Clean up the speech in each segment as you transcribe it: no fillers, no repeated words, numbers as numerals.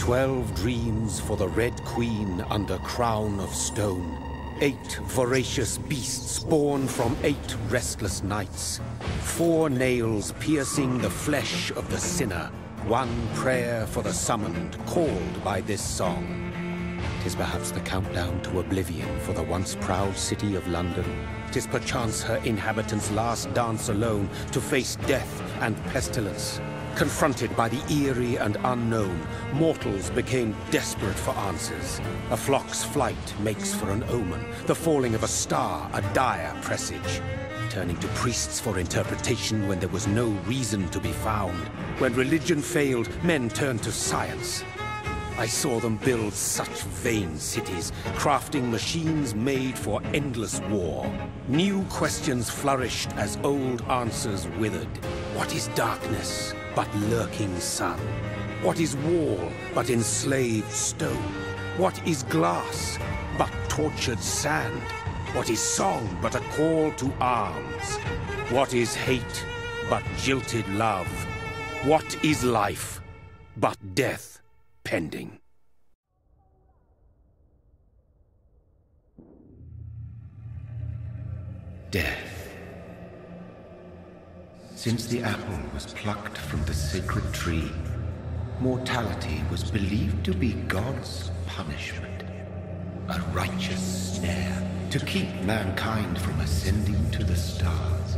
12 dreams for the Red Queen under crown of stone. 8 voracious beasts born from 8 restless nights. 4 nails piercing the flesh of the sinner. 1 prayer for the summoned, called by this song. 'Tis perhaps the countdown to oblivion for the once proud city of London. 'Tis perchance her inhabitants' last dance alone to face death and pestilence. Confronted by the eerie and unknown, mortals became desperate for answers. A flock's flight makes for an omen, the falling of a star a dire presage. Turning to priests for interpretation when there was no reason to be found. When religion failed, men turned to science. I saw them build such vain cities, crafting machines made for endless war. New questions flourished as old answers withered. What is darkness but lurking sun? What is wall but enslaved stone? What is glass but tortured sand? What is song but a call to arms? What is hate but jilted love? What is life but death pending? Death. Since the apple was plucked from the sacred tree, mortality was believed to be God's punishment, a righteous snare to keep mankind from ascending to the stars.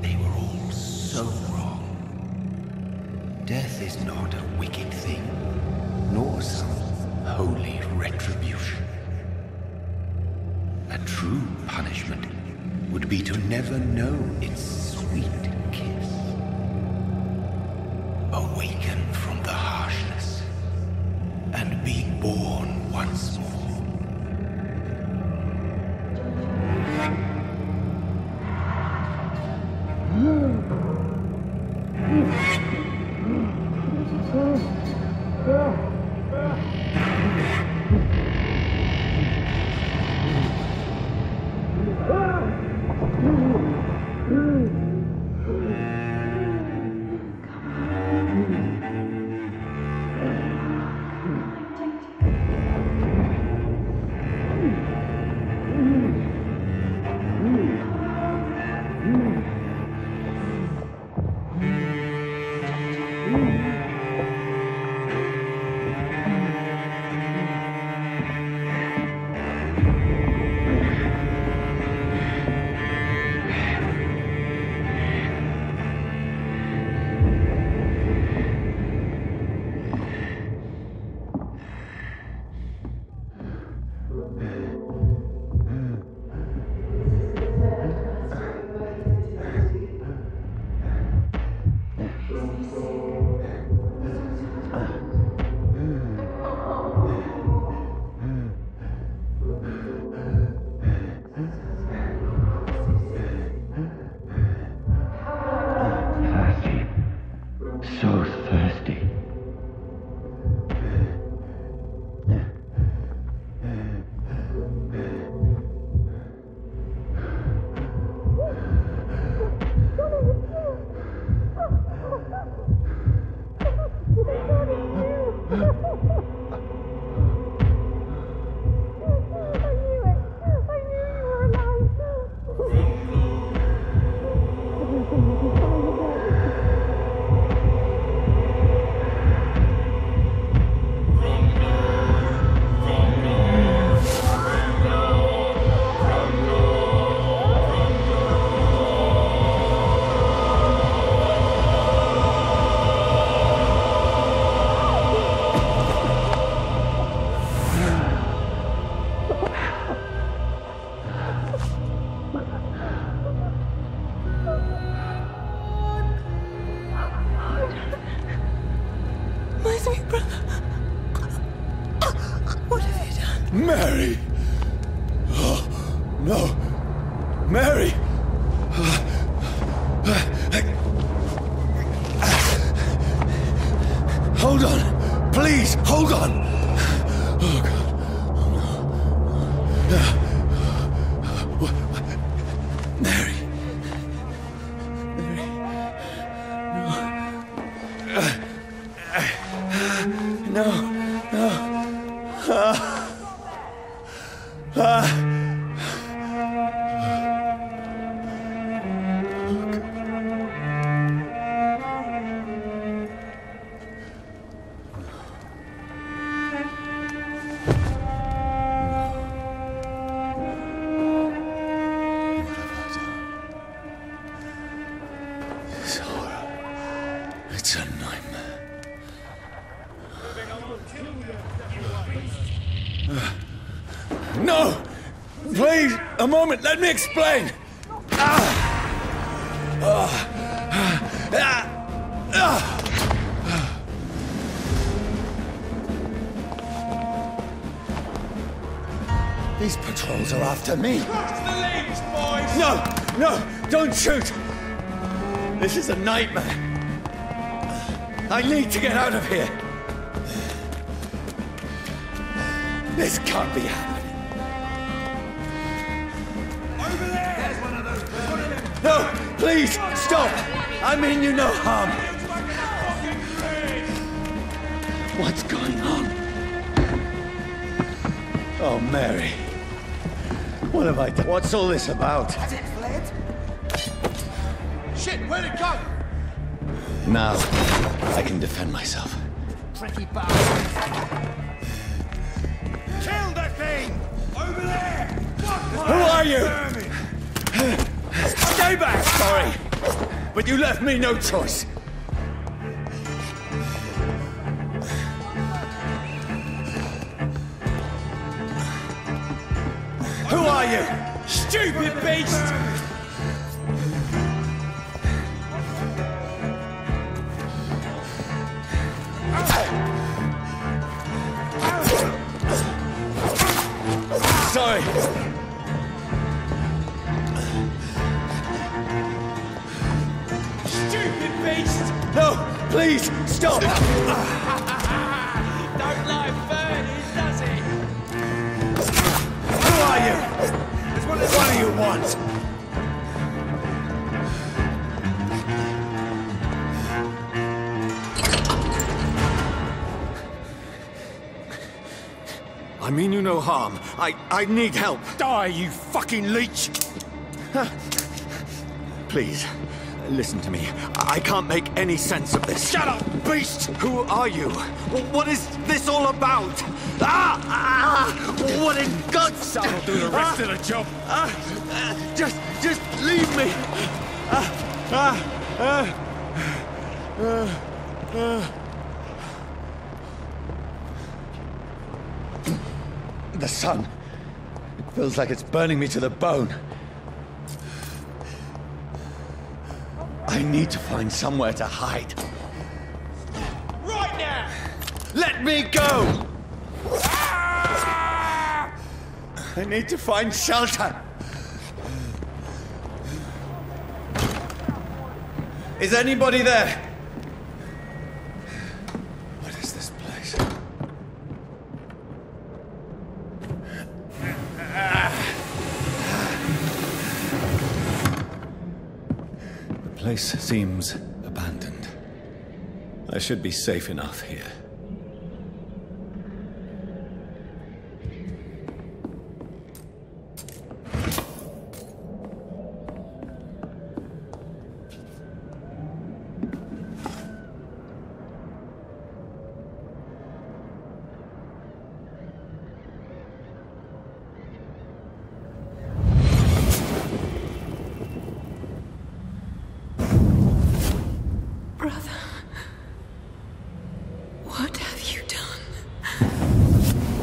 They were all so wrong. Death is not a wicked thing, nor some holy retribution. A true punishment would be to never know its sweet kiss. Awaken from the harshness and be born once more. Mary! Oh, no! Mary! Hold on! Please, hold on! Oh, God. Oh, no. Mary. Mary. No. No. It's a nightmare. No! Please, a moment, let me explain! These patrols are after me. Cross the leaves, boys! No! Don't shoot! This is a nightmare. I need to get out of here. This can't be happening. Over there! There's one of those. There's one of them. No! Please, stop! I mean you no harm. What's going on? Oh, Mary. What have I done? What's all this about? Has it fled? Shit, where'd it go? Now, I can defend myself. Tricky bastard. Kill the thing! Over there! Who are you? Stay back! Sorry, but you left me no choice. Who are you? Stupid beast! Sorry. Stupid beast! No, please, stop! Don't like birdies, does he? Who are you? What do you want? I mean you no harm. I need help. Die, you fucking leech! Please, listen to me. I can't make any sense of this. Shut up, beast! Who are you? What is this all about? What in God's name? I'll do the rest of the job. Just leave me. The sun. It feels like it's burning me to the bone. I need to find somewhere to hide. Right now! Let me go! I need to find shelter. Is anybody there? What is this place? The place seems abandoned. I should be safe enough here.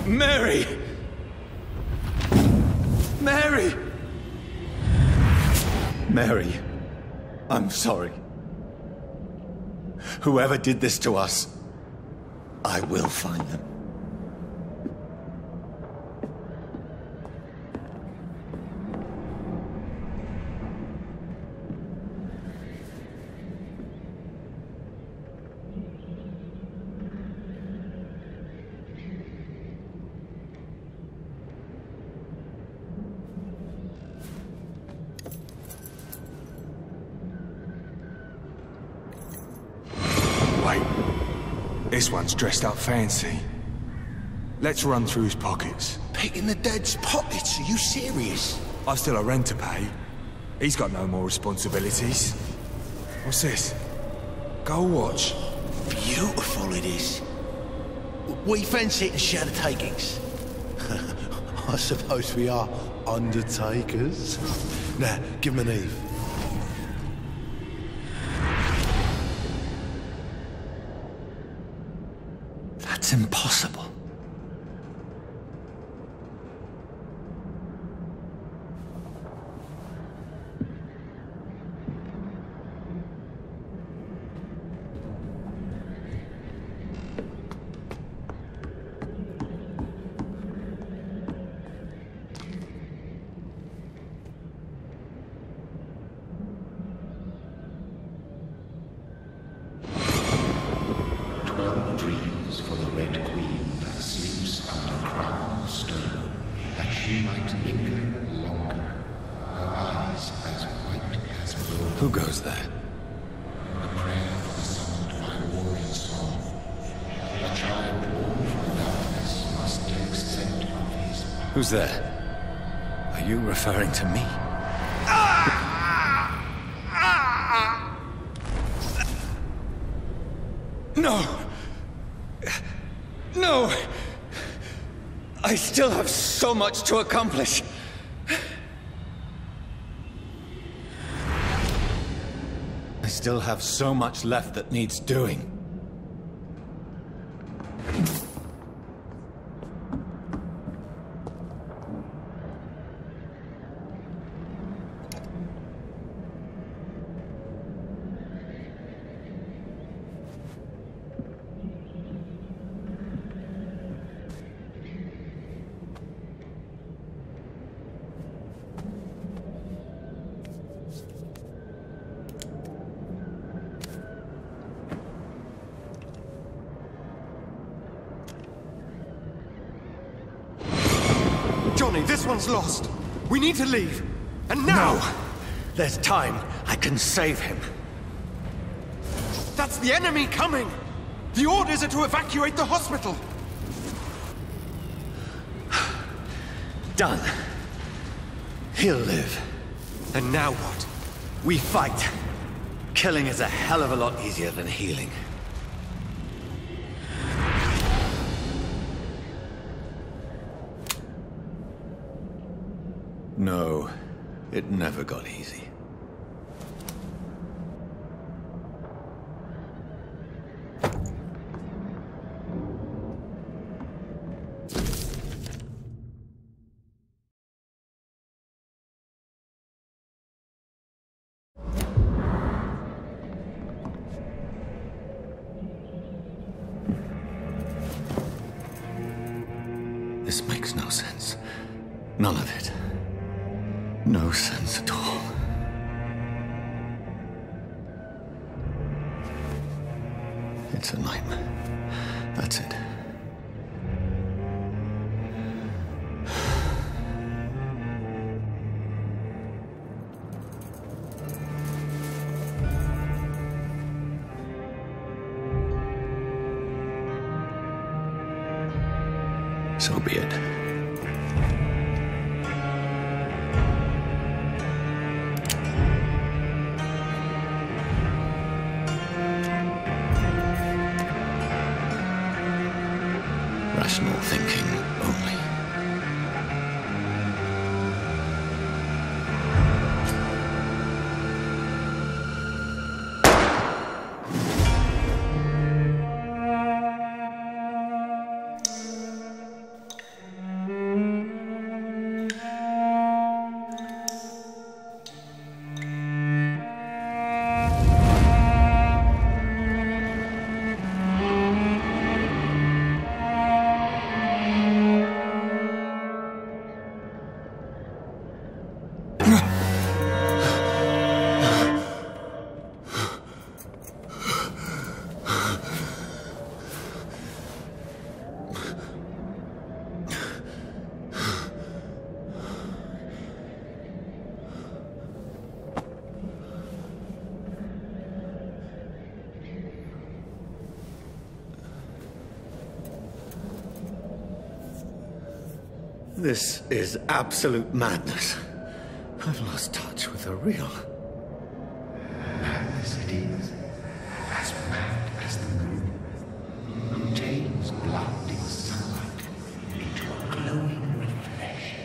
Mary! Mary! Mary, I'm sorry. Whoever did this to us, I will find them. This one's dressed up fancy. Let's run through his pockets. Picking the dead's pockets? Are you serious? I've still a rent to pay. He's got no more responsibilities. What's this? Go watch. Beautiful it is. We fancy it to share the takings. I suppose we are undertakers. Now, give him an Eve. That's impossible. Who goes there? A prayer for the summoned by warrior song. A child born from darkness must take scent of his power. Who's there? Are you referring to me? No! No! I still have so much to accomplish. I still have so much left that needs doing. Johnny, this one's lost. We need to leave. And now! No! There's time. I can save him. That's the enemy coming! The orders are to evacuate the hospital! Done. He'll live. And now what? We fight. Killing is a hell of a lot easier than healing. No, it never got easy. This makes no sense. None of it. No sense at all. It's a nightmare. That's it. So be it. Rational thinking only. This is absolute madness. I've lost touch with the real. Madness it is, as mad as the moon, who takes blinding sunlight into a glowing reflection.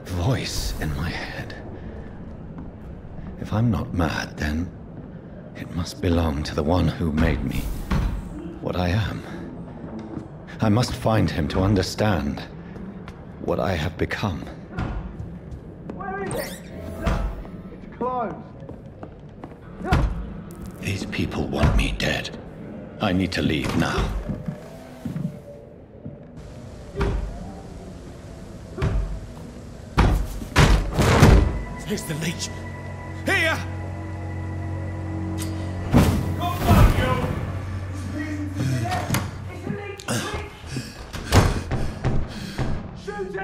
Voice in my head. If I'm not mad, then it must belong to the one who made me what I am. I must find him to understand what I have become. Where is it? It's closed. These people want me dead. I need to leave now. Here's the leech. Here!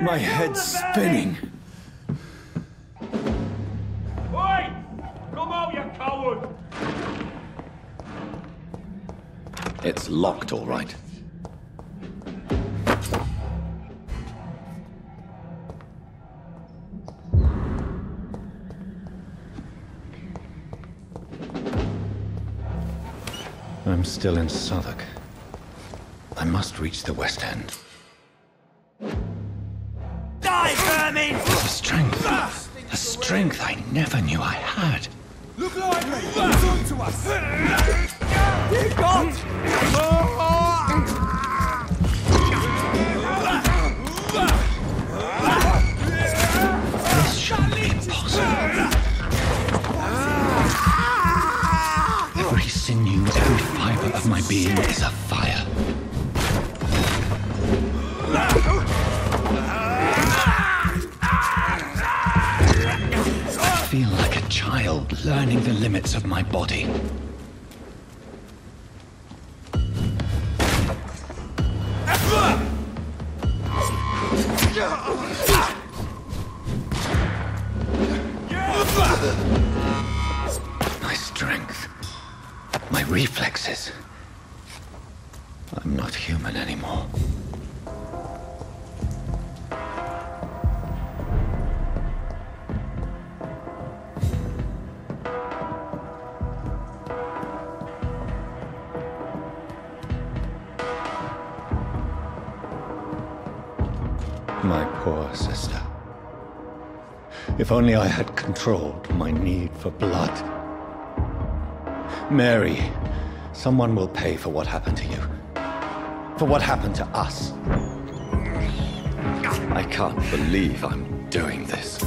My head's spinning. Oi! Come out, you coward! It's locked, all right. I'm still in Southwark. I must reach the West End. Die, vermin! A strength I never knew I had. Look lively! Talk to us! You got! This shouldn't be possible. Every sinew, every fiber of my being is afire. I feel like a child learning the limits of my body. My strength, my reflexes. I'm not human anymore. My poor sister. If only I had controlled my need for blood. Mary, someone will pay for what happened to you. For what happened to us. I can't believe I'm doing this.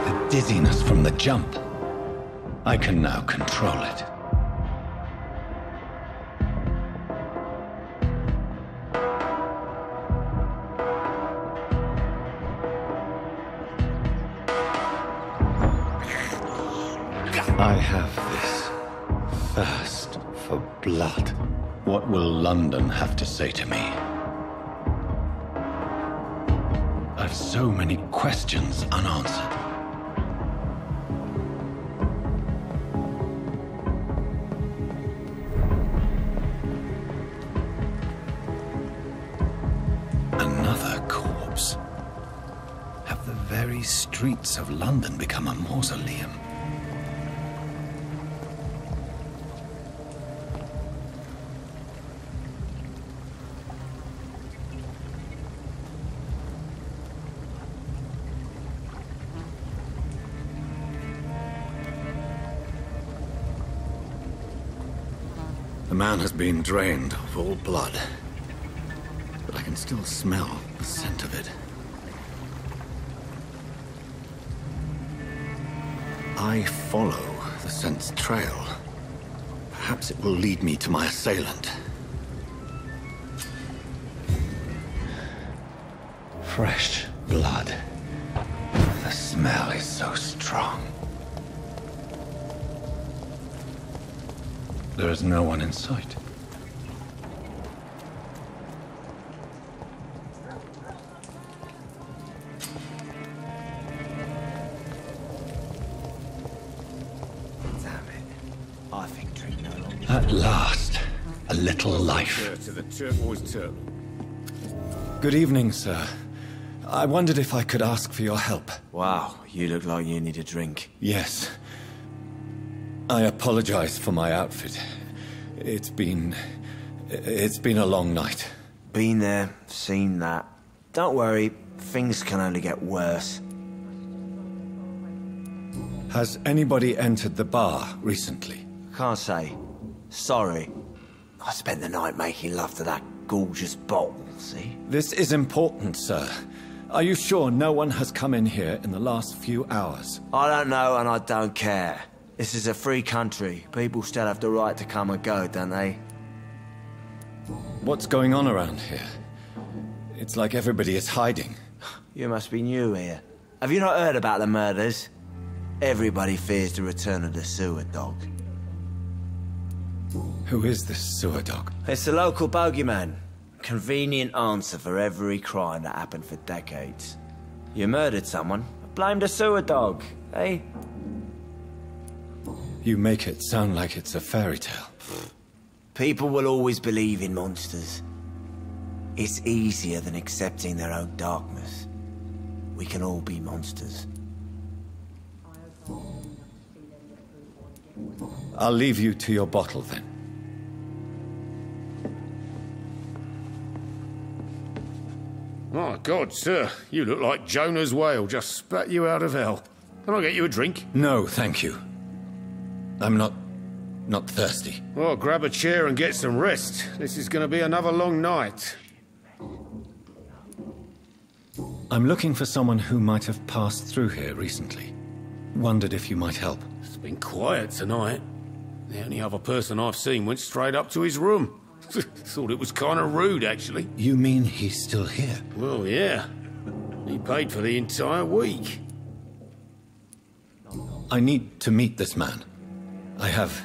The dizziness from the jump. I can now control it. I have this thirst for blood. What will London have to say to me? I've so many questions unanswered. Another corpse. Have the very streets of London become a mausoleum? The man has been drained of all blood, but I can still smell the scent of it. I follow the scent's trail. Perhaps it will lead me to my assailant. Fresh blood. The smell is so strong. There is no one in sight. At last, a little life. To the turquoise turtle. Good evening, sir. I wondered if I could ask for your help. Wow, you look like you need a drink. Yes. I apologize for my outfit. It's been a long night. Been there, seen that. Don't worry, things can only get worse. Has anybody entered the bar recently? Can't say. Sorry. I spent the night making love to that gorgeous bottle, see? This is important, sir. Are you sure no one has come in here in the last few hours? I don't know and I don't care. This is a free country. People still have the right to come and go, don't they? What's going on around here? It's like everybody is hiding. You must be new here. Have you not heard about the murders? Everybody fears the return of the sewer dog. Who is this sewer dog? It's the local bogeyman. Convenient answer for every crime that happened for decades. You murdered someone, blame the sewer dog, eh? You make it sound like it's a fairy tale. People will always believe in monsters. It's easier than accepting their own darkness. We can all be monsters. I'll leave you to your bottle then. My God, sir, you look like Jonah's whale just spat you out of hell. Can I get you a drink? No, thank you. I'm not thirsty. Well, grab a chair and get some rest. This is going to be another long night. I'm looking for someone who might have passed through here recently. Wondered if you might help. It's been quiet tonight. The only other person I've seen went straight up to his room. Thought it was kind of rude, actually. You mean he's still here? Well, yeah. He paid for the entire week. I need to meet this man. I have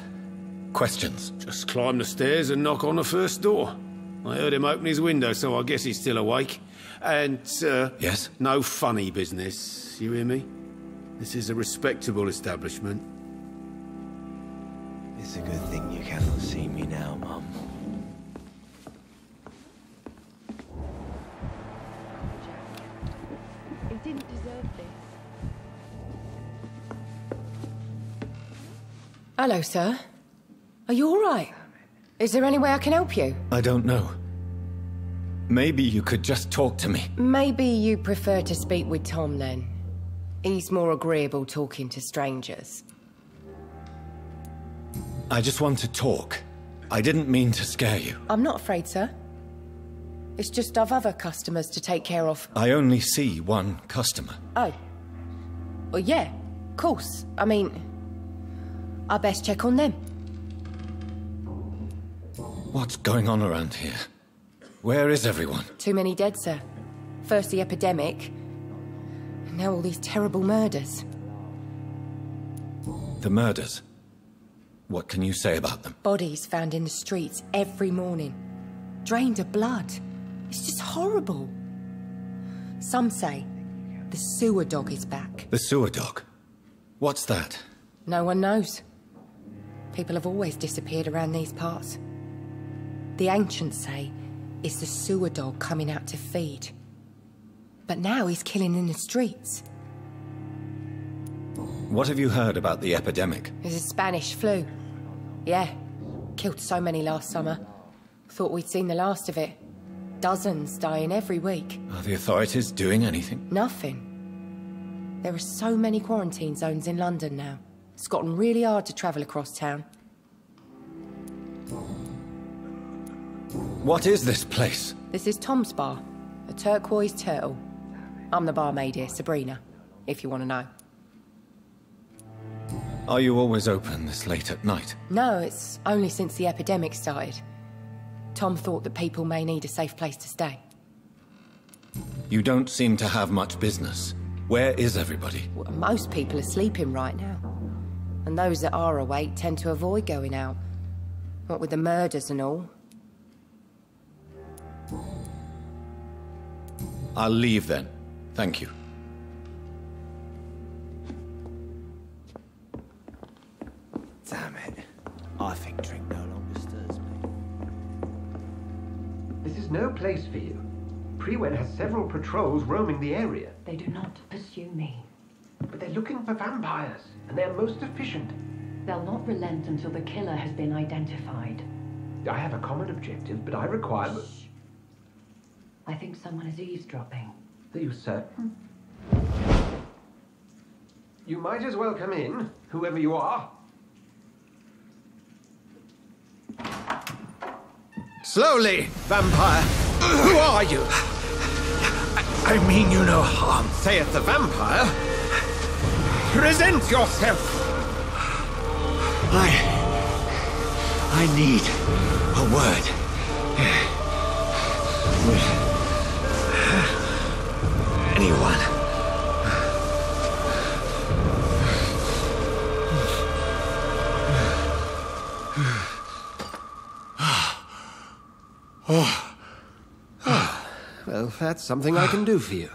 questions. Just climb the stairs and knock on the first door. I heard him open his window, so I guess he's still awake. And, Yes? no funny business. You hear me? This is a respectable establishment. It's a good thing you cannot see me now, Mum. He didn't deserve this. Hello, sir. Are you all right? Is there any way I can help you? I don't know. Maybe you could just talk to me. Maybe you prefer to speak with Tom, then. He's more agreeable talking to strangers. I just want to talk. I didn't mean to scare you. I'm not afraid, sir. It's just I've other customers to take care of. I only see one customer. Oh. Well, yeah, of course. I mean, I best check on them. What's going on around here? Where is everyone? Too many dead, sir. First the epidemic, now all these terrible murders. The murders? What can you say about them? Bodies found in the streets every morning. Drained of blood. It's just horrible. Some say the sewer dog is back. The sewer dog? What's that? No one knows. People have always disappeared around these parts. The ancients say it's the sewer dog coming out to feed. But now he's killing in the streets. What have you heard about the epidemic? There's a Spanish flu. Yeah. Killed so many last summer. Thought we'd seen the last of it. Dozens dying every week. Are the authorities doing anything? Nothing. There are so many quarantine zones in London now. It's gotten really hard to travel across town. What is this place? This is Tom's bar. A turquoise turtle. I'm the barmaid here, Sabrina, if you want to know. Are you always open this late at night? No, it's only since the epidemic started. Tom thought that people may need a safe place to stay. You don't seem to have much business. Where is everybody? Well, most people are sleeping right now. And those that are awake tend to avoid going out. What with the murders and all. I'll leave then. Thank you. Damn it. I think drink no longer stirs me. This is no place for you. Prewen has several patrols roaming the area. They do not pursue me. But they're looking for vampires, and they're most efficient. They'll not relent until the killer has been identified. I have a common objective, but I require... Shh. I think someone is eavesdropping. Are you certain? You might as well come in, whoever you are. Slowly, vampire. Who are you? I mean you no harm. Saith the vampire. Present yourself. I need a word. Anyone. Well, that's something I can do for you.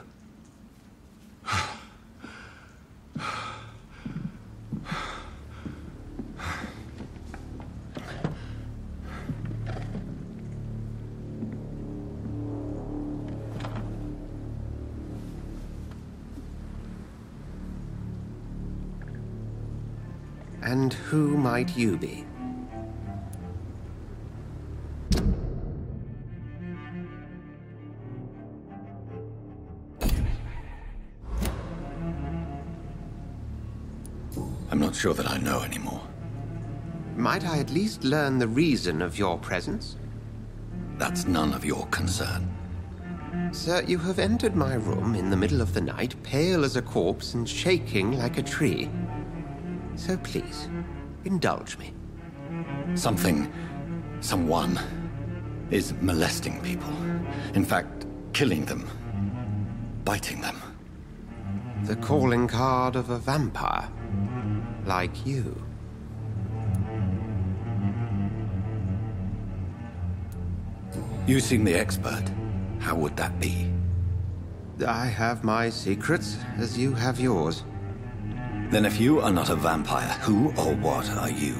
And who might you be? I'm not sure that I know anymore. Might I at least learn the reason of your presence? That's none of your concern. Sir, you have entered my room in the middle of the night, pale as a corpse and shaking like a tree. So please, indulge me. Someone is molesting people. In fact, killing them. Biting them. The calling card of a vampire. Like you. You seem the expert. How would that be? I have my secrets, as you have yours. Then if you are not a vampire, who or what are you?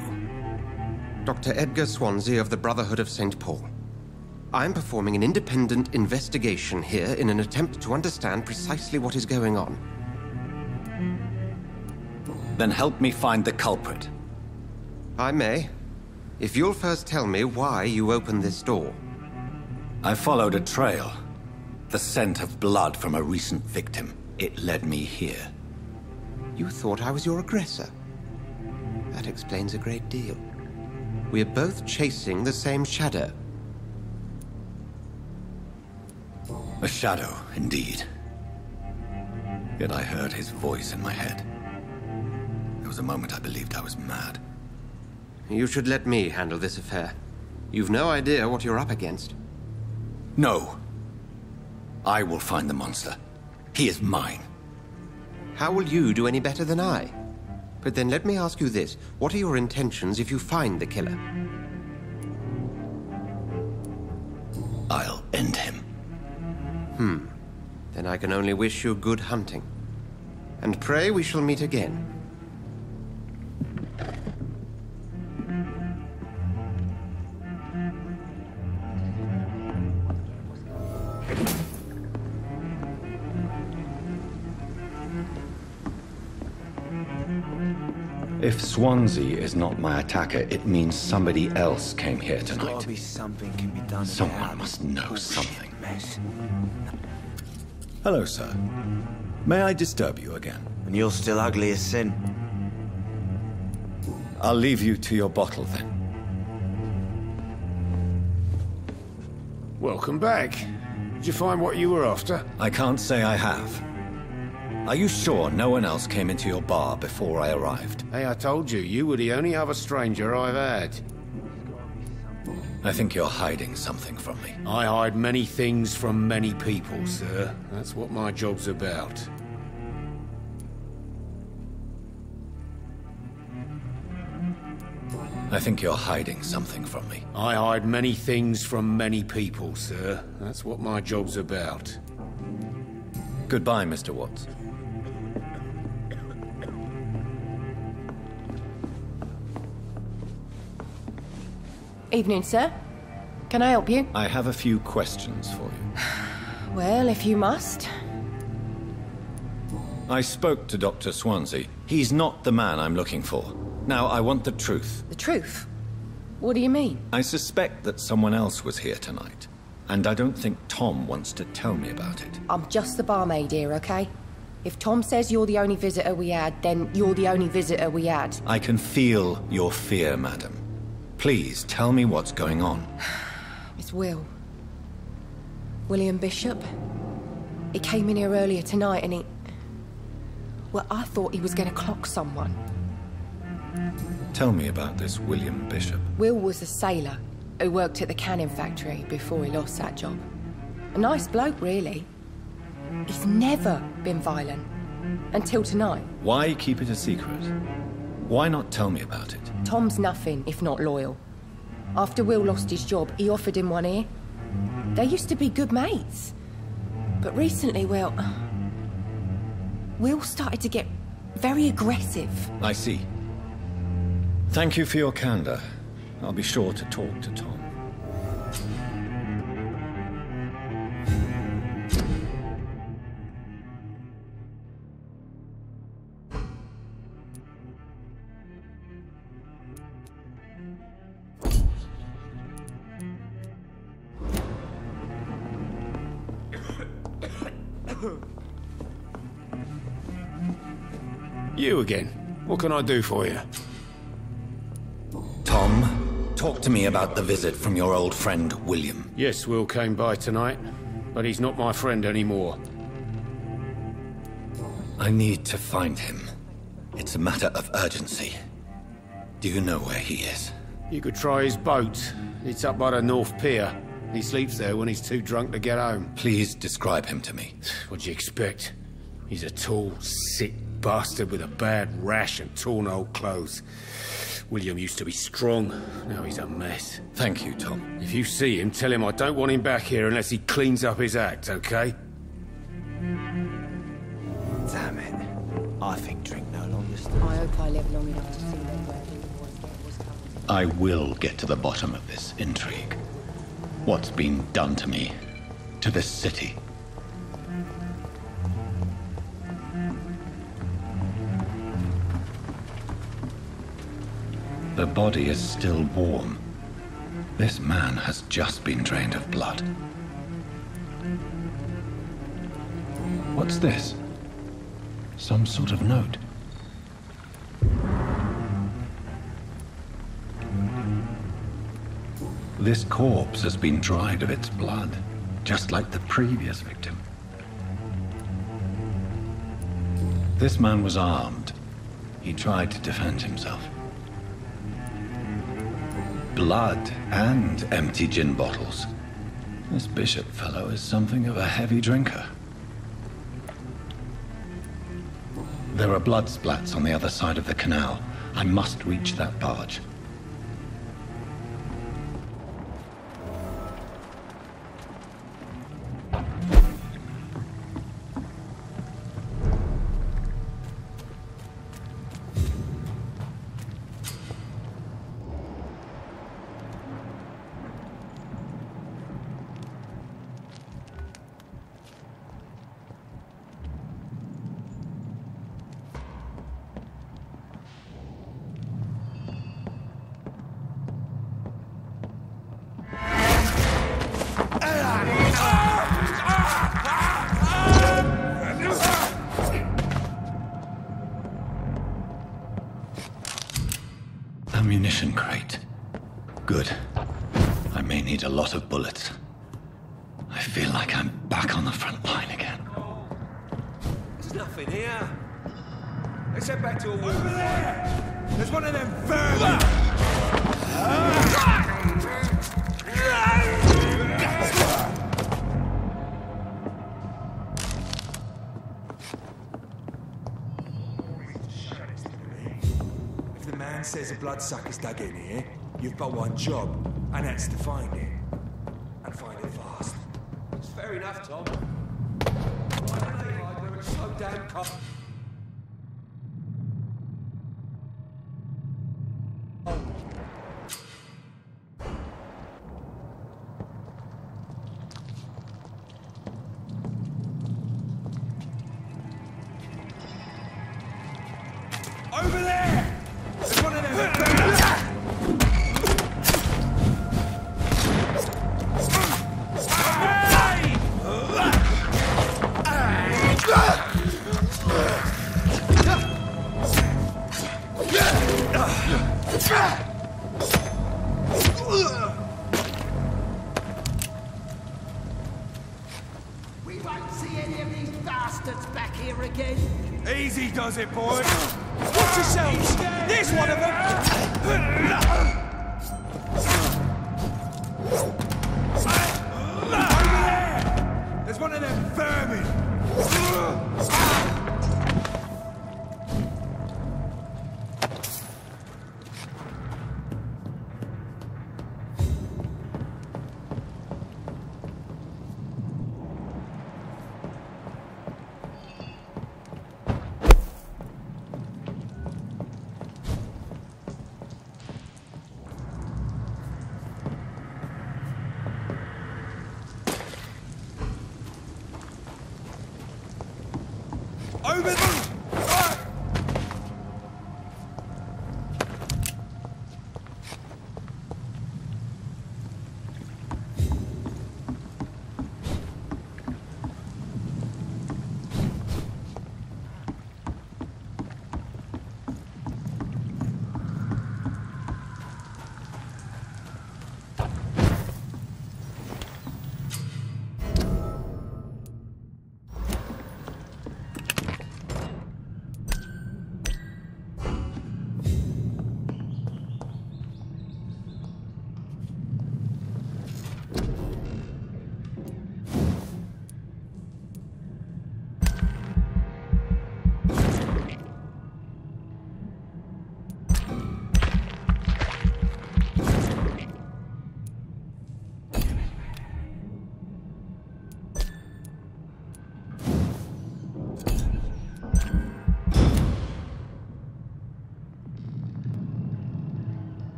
Dr. Edgar Swansea of the Brotherhood of St. Paul. I'm performing an independent investigation here in an attempt to understand precisely what is going on. Then help me find the culprit. I may, if you'll first tell me why you opened this door. I followed a trail. The scent of blood from a recent victim. It led me here. You thought I was your aggressor. That explains a great deal. We're both chasing the same shadow. A shadow, indeed. Yet I heard his voice in my head. There was a moment I believed I was mad. You should let me handle this affair. You've no idea what you're up against. No. I will find the monster. He is mine. How will you do any better than I? But then let me ask you this. What are your intentions if you find the killer? I'll end him. Then I can only wish you good hunting. And pray we shall meet again. If Swansea is not my attacker, it means somebody else came here tonight. There's gotta be something can be done. Someone must know something. Mess. Hello, sir. May I disturb you again? And you're still ugly as sin. I'll leave you to your bottle then. Welcome back. Did you find what you were after? I can't say I have. Are you sure no one else came into your bar before I arrived? Hey, I told you, you were the only other stranger I've had. I think you're hiding something from me. I hide many things from many people, sir. That's what my job's about. I think you're hiding something from me. I hide many things from many people, sir. That's what my job's about. Goodbye, Mr. Watts. Evening, sir. Can I help you? I have a few questions for you. Well, if you must. I spoke to Dr. Swansea. He's not the man I'm looking for. Now, I want the truth. The truth? What do you mean? I suspect that someone else was here tonight, and I don't think Tom wants to tell me about it. I'm just the barmaid here, okay? If Tom says you're the only visitor we had, then you're the only visitor we had. I can feel your fear, madam. Please, tell me what's going on. It's Will. William Bishop. He came in here earlier tonight and he... Well, I thought he was going to clock someone. Tell me about this William Bishop. Will was a sailor who worked at the canning factory before he lost that job. A nice bloke, really. He's never been violent. Until tonight. Why keep it a secret? Why not tell me about it? Tom's nothing if not loyal. After Will lost his job, he offered him one here. They used to be good mates. But recently, well... Will started to get very aggressive. I see. Thank you for your candor. I'll be sure to talk to Tom. You again. What can I do for you? Tom, talk to me about the visit from your old friend, William. Yes, Will came by tonight, but he's not my friend anymore. I need to find him. It's a matter of urgency. Do you know where he is? You could try his boat. It's up by the North Pier. He sleeps there when he's too drunk to get home. Please describe him to me. What'd you expect? He's a tall, sick bastard with a bad rash and torn old clothes. William used to be strong. Now he's a mess. Thank you, Tom. If you see him, tell him I don't want him back here unless he cleans up his act, okay? Damn it. I think drink no longer stays. I hope I live long enough to see them where he was coming. I will get to the bottom of this intrigue. What's been done to me, to this city. The body is still warm. This man has just been drained of blood. What's this? Some sort of note. This corpse has been dried of its blood, just like the previous victim. This man was armed. He tried to defend himself. Blood and empty gin bottles. This Bishop fellow is something of a heavy drinker. There are blood splats on the other side of the canal. I must reach that barge. ammunition crate. Good. I may need a lot of bullets. I feel like I'm back on the front line again. There's nothing here. Let's head back to a wall. Over there! There's one of them vermin! If the man says a bloodsucker's dug in here, you've got one job, and that's to find it. And find it fast. It's fair enough, Tom. Why don't they hide where it's so damn cold? Over there! There's one of them! We won't see any of these bastards back here again. Easy does it, boy. Watch yourselves. There's one of them. Over there. There's one of them vermin. Over there!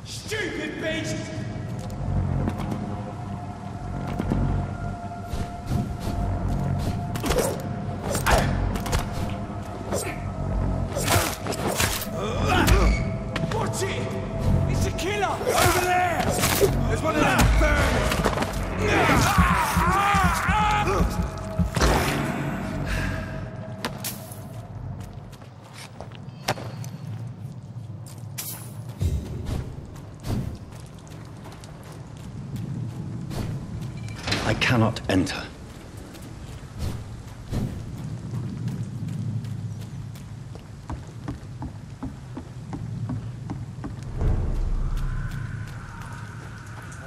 Stupid beast! Watch it! It's a killer! Over there! There's one of them vermin! I cannot enter.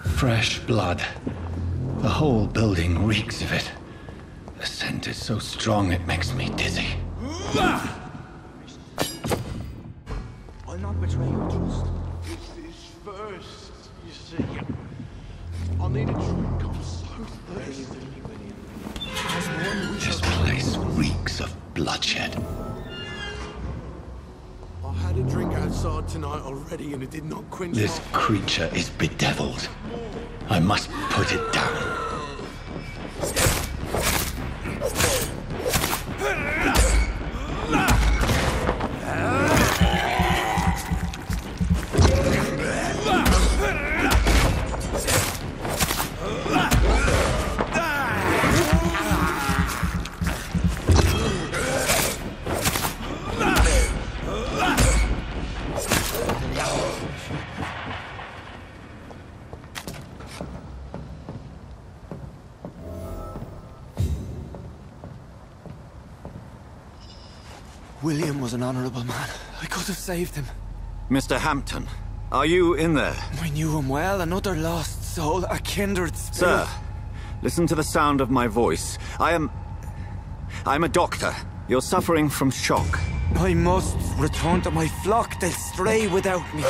Fresh blood. The whole building reeks of it. The scent is so strong it makes me dizzy. I'll not betray your trust. This is first, you see. I need a drink. I'm so thirsty. This place reeks of bloodshed. I had a drink outside tonight already and it did not quench This my... creature is bedeviled. I must put it down. William was an honourable man. I could have saved him. Mr. Hampton, are you in there? I knew him well, another lost soul, a kindred spirit. Sir, listen to the sound of my voice. I'm a doctor. You're suffering from shock. I must return to my flock. They'll stray without me.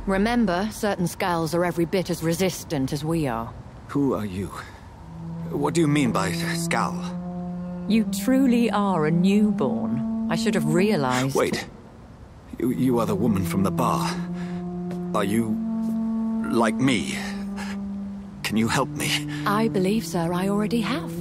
Remember, certain skulls are every bit as resistant as we are. Who are you? What do you mean by skull? You truly are a newborn. I should have realized. Wait. You are the woman from the bar. Are you like me? Can you help me? I believe, sir, I already have.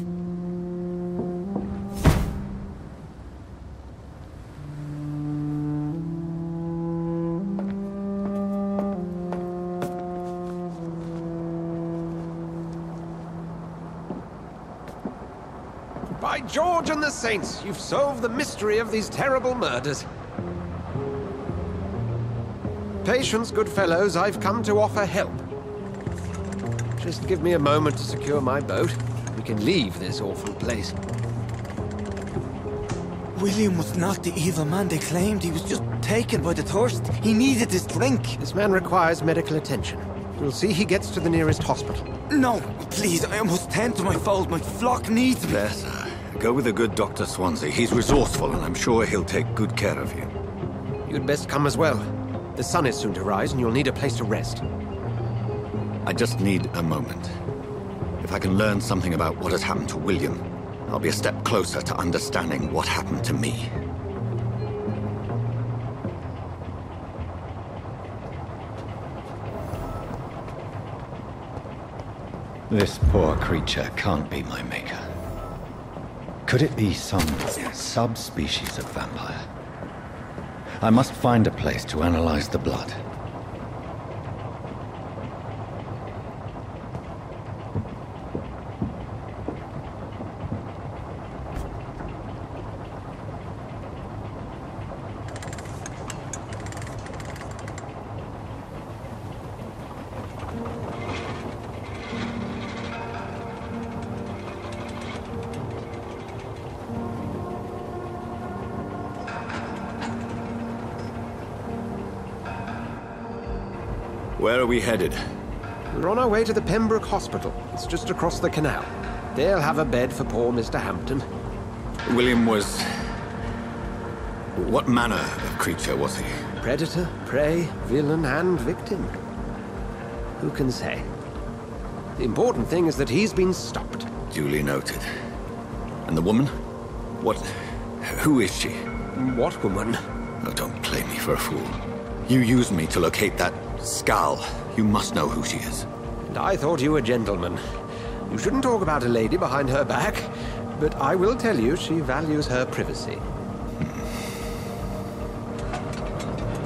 By George and the Saints, you've solved the mystery of these terrible murders. Patience, good fellows, I've come to offer help. Just give me a moment to secure my boat. We can leave this awful place. William was not the evil man they claimed. He was just taken by the thirst. He needed this drink. This man requires medical attention. We'll see he gets to the nearest hospital. No, please, I must tend to my fold. My flock needs me. There, sir. Go with the good Dr. Swansea. He's resourceful, and I'm sure he'll take good care of you. You'd best come as well. The sun is soon to rise, and you'll need a place to rest. I just need a moment. If I can learn something about what has happened to William, I'll be a step closer to understanding what happened to me. This poor creature can't be my maker. Could it be some subspecies of vampire? I must find a place to analyze the blood. Where are we headed? We're on our way to the Pembroke Hospital. It's just across the canal. They'll have a bed for poor Mr. Hampton. William was... What manner of creature was he? Predator, prey, villain, and victim. Who can say? The important thing is that he's been stopped. Duly noted. And the woman? What... Who is she? What woman? Oh, don't play me for a fool. You used me to locate that skull. You must know who she is. And I thought you a gentleman. You shouldn't talk about a lady behind her back, but I will tell you she values her privacy.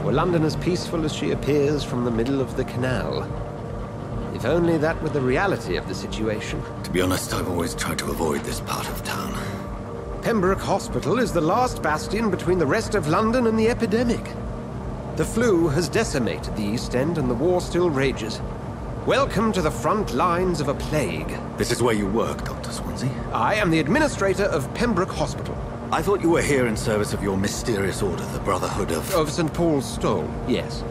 Were London as peaceful as she appears from the middle of the canal? If only that were the reality of the situation. To be honest, I've always tried to avoid this part of town. Pembroke Hospital is the last bastion between the rest of London and the epidemic. The flu has decimated the East End and the war still rages. Welcome to the front lines of a plague. This is where you work, Dr. Swansea? I am the administrator of Pembroke Hospital. I thought you were here in service of your mysterious order, the Brotherhood of... Of St. Paul's Stole, yes.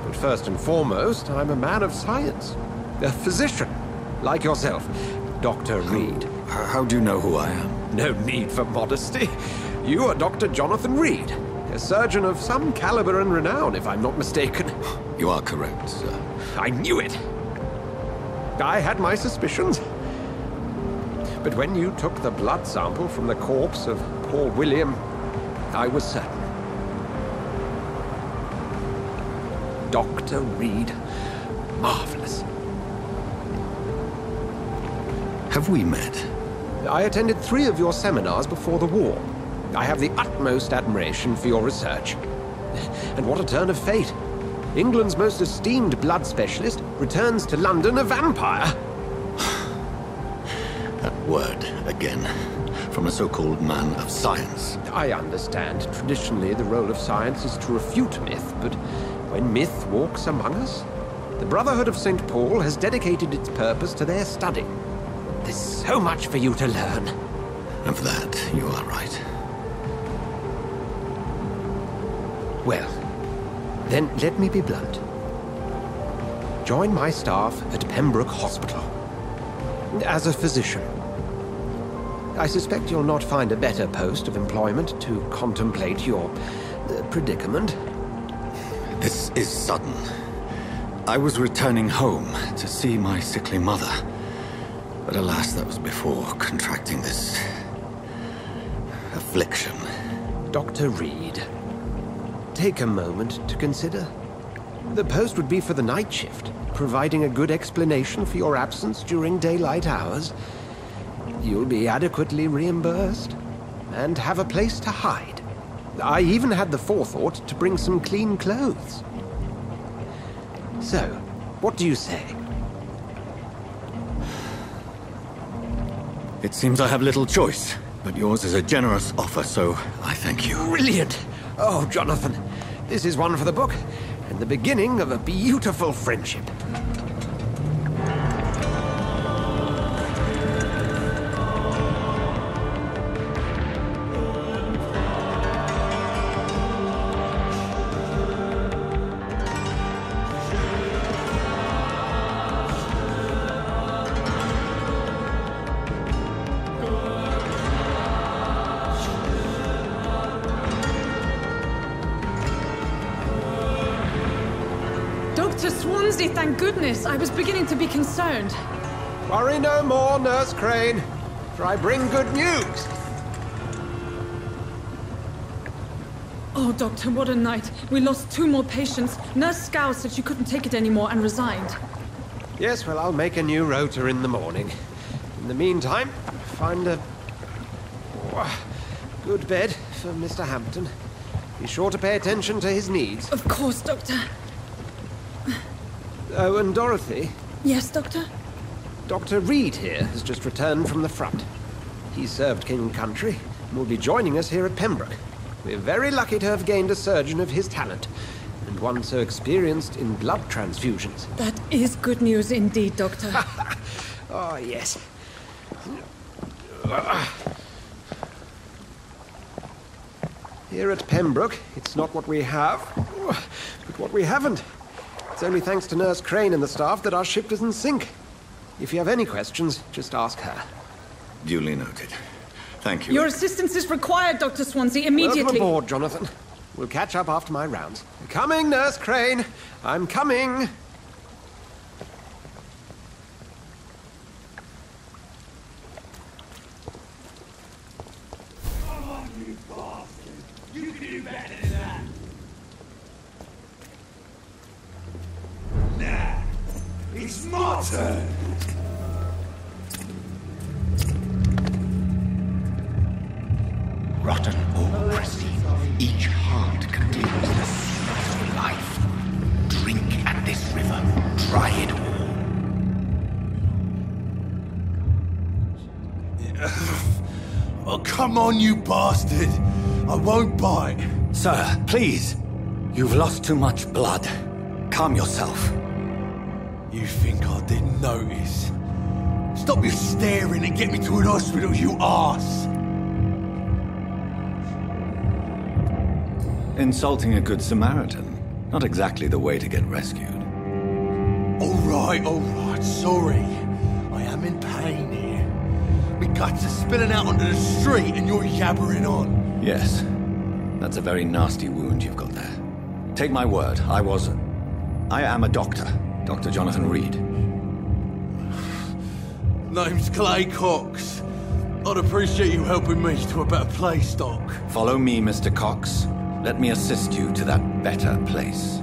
But first and foremost, I'm a man of science. A physician, like yourself, Dr. Reid. How do you know who I am? No need for modesty. You are Dr. Jonathan Rид. A surgeon of some caliber and renown, if I'm not mistaken. You are correct, sir. I knew it! I had my suspicions. But when you took the blood sample from the corpse of poor William, I was certain. Dr. Reid. Marvelous. Have we met? I attended 3 of your seminars before the war. I have the utmost admiration for your research. And what a turn of fate. England's most esteemed blood specialist returns to London a vampire. That word, again, from a so-called man of science. I understand. Traditionally, the role of science is to refute myth, but when myth walks among us, the Brotherhood of St. Paul has dedicated its purpose to their study. There's so much for you to learn. Of that, you are right. Well, then let me be blunt. Join my staff at Pembroke Hospital. As a physician. I suspect you'll not find a better post of employment to contemplate your predicament. This is sudden. I was returning home to see my sickly mother. But alas, that was before contracting this affliction. Dr. Reed, take a moment to consider. The post would be for the night shift, providing a good explanation for your absence during daylight hours. You'll be adequately reimbursed, and have a place to hide. I even had the forethought to bring some clean clothes. So, what do you say? It seems I have little choice, but yours is a generous offer, so I thank you. Brilliant! Oh, Jonathan, this is one for the book, and the beginning of a beautiful friendship. Dr. Swansea, thank goodness. I was beginning to be concerned. Worry no more, Nurse Crane, for I bring good news. Oh, Doctor, what a night. We lost 2 more patients. Nurse Scow said she couldn't take it anymore and resigned. Yes, well, I'll make a new rota in the morning. In the meantime, find a good bed for Mr. Hampton. Be sure to pay attention to his needs. Of course, Doctor. Oh, and Dorothy? Yes, Doctor? Dr. Reed here has just returned from the front. He served King and Country and will be joining us here at Pembroke. We're very lucky to have gained a surgeon of his talent, and one so experienced in blood transfusions. That is good news indeed, Doctor. Oh, yes. Here at Pembroke, it's not what we have, but what we haven't. It's only thanks to Nurse Crane and the staff that our ship doesn't sink. If you have any questions, just ask her. Duly noted. Thank you. Your assistance is required, Dr. Swansea, immediately. Welcome aboard, Jonathan. We'll catch up after my rounds. Coming, Nurse Crane. I'm coming. Come on, you bastard. You can do better than that. Nah, it's my turn. Rotten or pristine, each heart contains the secret of life. Drink at this river, try it all. Oh, come on, you bastard. I won't bite. Sir, please. You've lost too much blood. Calm yourself. You think I didn't notice? Stop your staring and get me to an hospital, you arse! Insulting a good Samaritan. Not exactly the way to get rescued. All right, sorry. I am in pain here. My guts are spilling out onto the street and you're yabbering on. Yes. That's a very nasty wound you've got there. Take my word, I am a doctor. Dr. Jonathan Reed. Name's Clay Cox. I'd appreciate you helping me to a better place, Doc. Follow me, Mr. Cox. Let me assist you to that better place.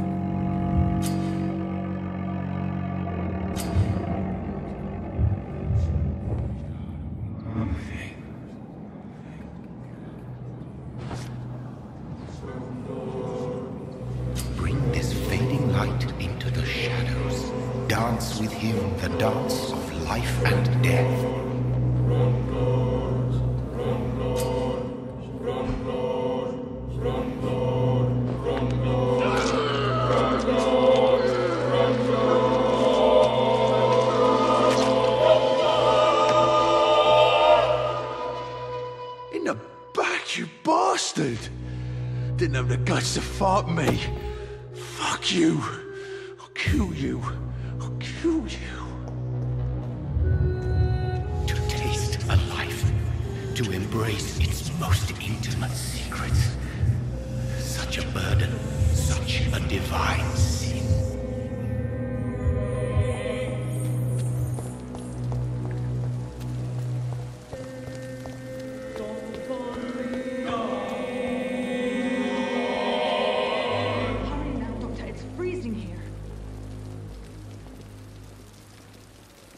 Bring this fading light into the shadows. Dance with him the dance of life and death. You bastard! Didn't have the guts to fuck me. Fuck you. I'll kill you. I'll kill you. To taste a life, to embrace its most intimate secrets. Such a burden, such a divine sin.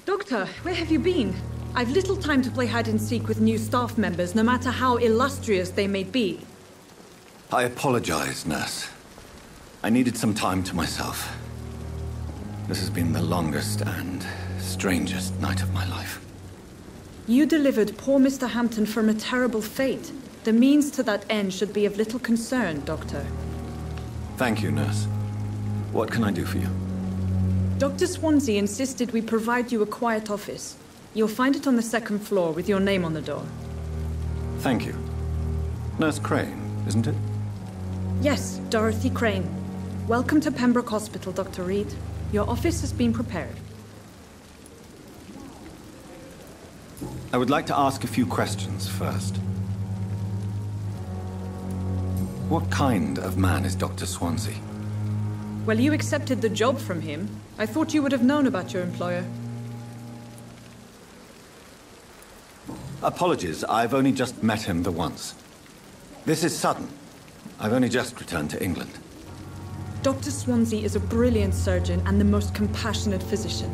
Doctor, where have you been? I've little time to play hide-and-seek with new staff members, no matter how illustrious they may be. I apologize, nurse. I needed some time to myself. This has been the longest and strangest night of my life. You delivered poor Mr. Hampton from a terrible fate. The means to that end should be of little concern, Doctor. Thank you, nurse. What can I do for you? Dr. Swansea insisted we provide you a quiet office. You'll find it on the second floor with your name on the door. Thank you. Nurse Crane, isn't it? Yes, Dorothy Crane. Welcome to Pembroke Hospital, Dr. Reed. Your office has been prepared. I would like to ask a few questions first. What kind of man is Dr. Swansea? Well, you accepted the job from him. I thought you would have known about your employer. Apologies, I've only just met him the once. This is sudden. I've only just returned to England. Dr. Swansea is a brilliant surgeon and the most compassionate physician.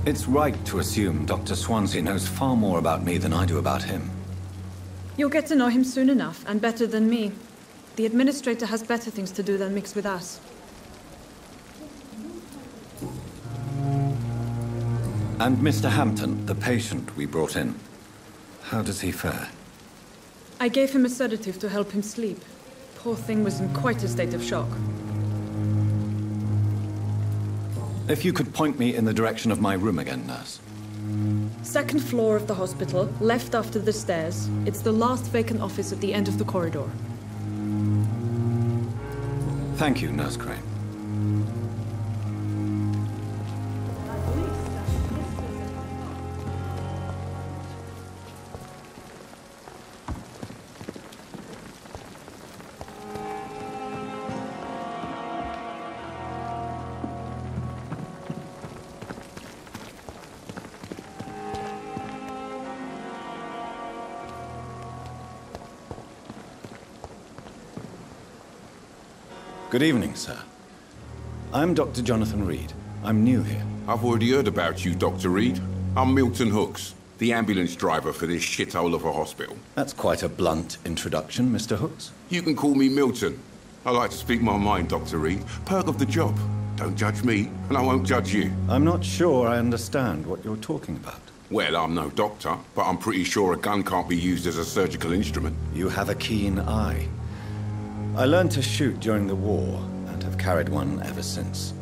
It's right to assume Dr. Swansea knows far more about me than I do about him. You'll get to know him soon enough, and better than me. The administrator has better things to do than mix with us. And Mr. Hampton, the patient we brought in, how does he fare? I gave him a sedative to help him sleep. Poor thing was in quite a state of shock. If you could point me in the direction of my room again, nurse. Second floor of the hospital, left after the stairs. It's the last vacant office at the end of the corridor. Thank you, Nurse Crane. Good evening, sir. I'm Dr. Jonathan Reid. I'm new here. I've already heard about you, Dr. Reid. I'm Milton Hooks, the ambulance driver for this shithole of a hospital. That's quite a blunt introduction, Mr. Hooks. You can call me Milton. I like to speak my mind, Dr. Reid. Perk of the job. Don't judge me, and I won't judge you. I'm not sure I understand what you're talking about. Well, I'm no doctor, but I'm pretty sure a gun can't be used as a surgical instrument. You have a keen eye. I learned to shoot during the war, and have carried one ever since.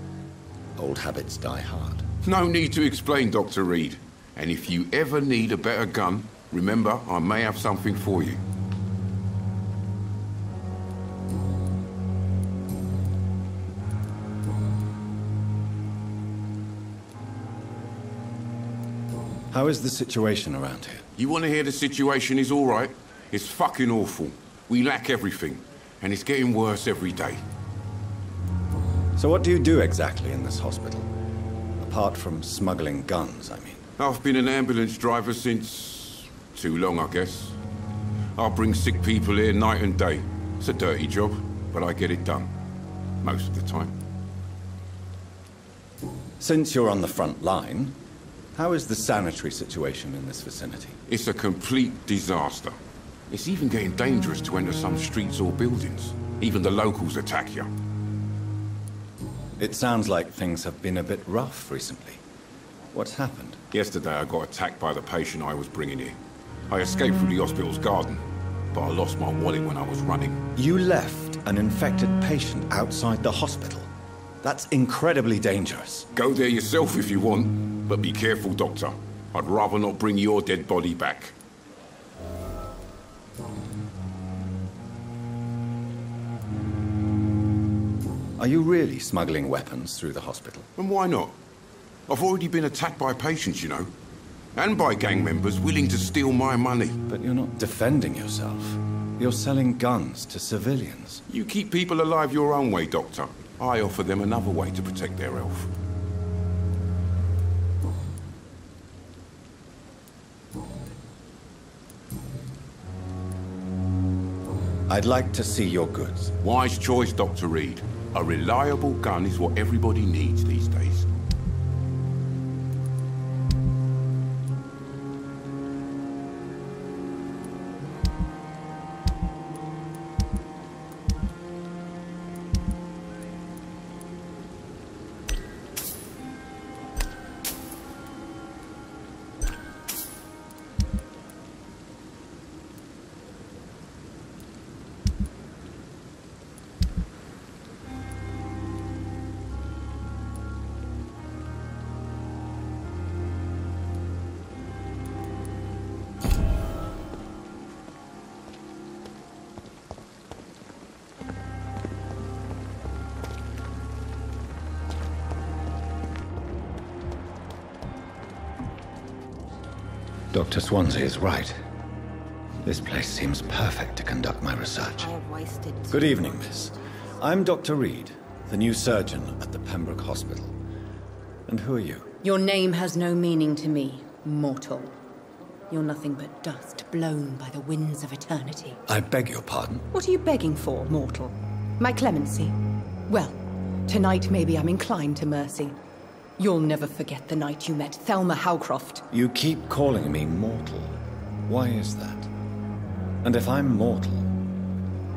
Old habits die hard. No need to explain, Dr. Reid. And if you ever need a better gun, remember, I may have something for you. How is the situation around here? You want to hear the situation is all right? It's fucking awful. We lack everything. And it's getting worse every day. So what do you do exactly in this hospital? Apart from smuggling guns, I mean. I've been an ambulance driver since... too long, I guess. I bring sick people here night and day. It's a dirty job, but I get it done. Most of the time. Since you're on the front line, how is the sanitary situation in this vicinity? It's a complete disaster. It's even getting dangerous to enter some streets or buildings. Even the locals attack you. It sounds like things have been a bit rough recently. What's happened? Yesterday I got attacked by the patient I was bringing here. I escaped through the hospital's garden, but I lost my wallet when I was running. You left an infected patient outside the hospital? That's incredibly dangerous. Go there yourself if you want, but be careful, Doctor. I'd rather not bring your dead body back. Are you really smuggling weapons through the hospital? And why not? I've already been attacked by patients, you know. And by gang members willing to steal my money. But you're not defending yourself. You're selling guns to civilians. You keep people alive your own way, Doctor. I offer them another way to protect their health. I'd like to see your goods. Wise choice, Dr. Reid. A reliable gun is what everybody needs these days. Dr. Swansea is right. This place seems perfect to conduct my research. I have wasted. Good evening, miss. I'm Dr. Reid, the new surgeon at the Pembroke Hospital. And who are you? Your name has no meaning to me, mortal. You're nothing but dust blown by the winds of eternity. I beg your pardon? What are you begging for, mortal? My clemency? Well, tonight maybe I'm inclined to mercy. You'll never forget the night you met Thelma Howcroft. You keep calling me mortal. Why is that? And if I'm mortal,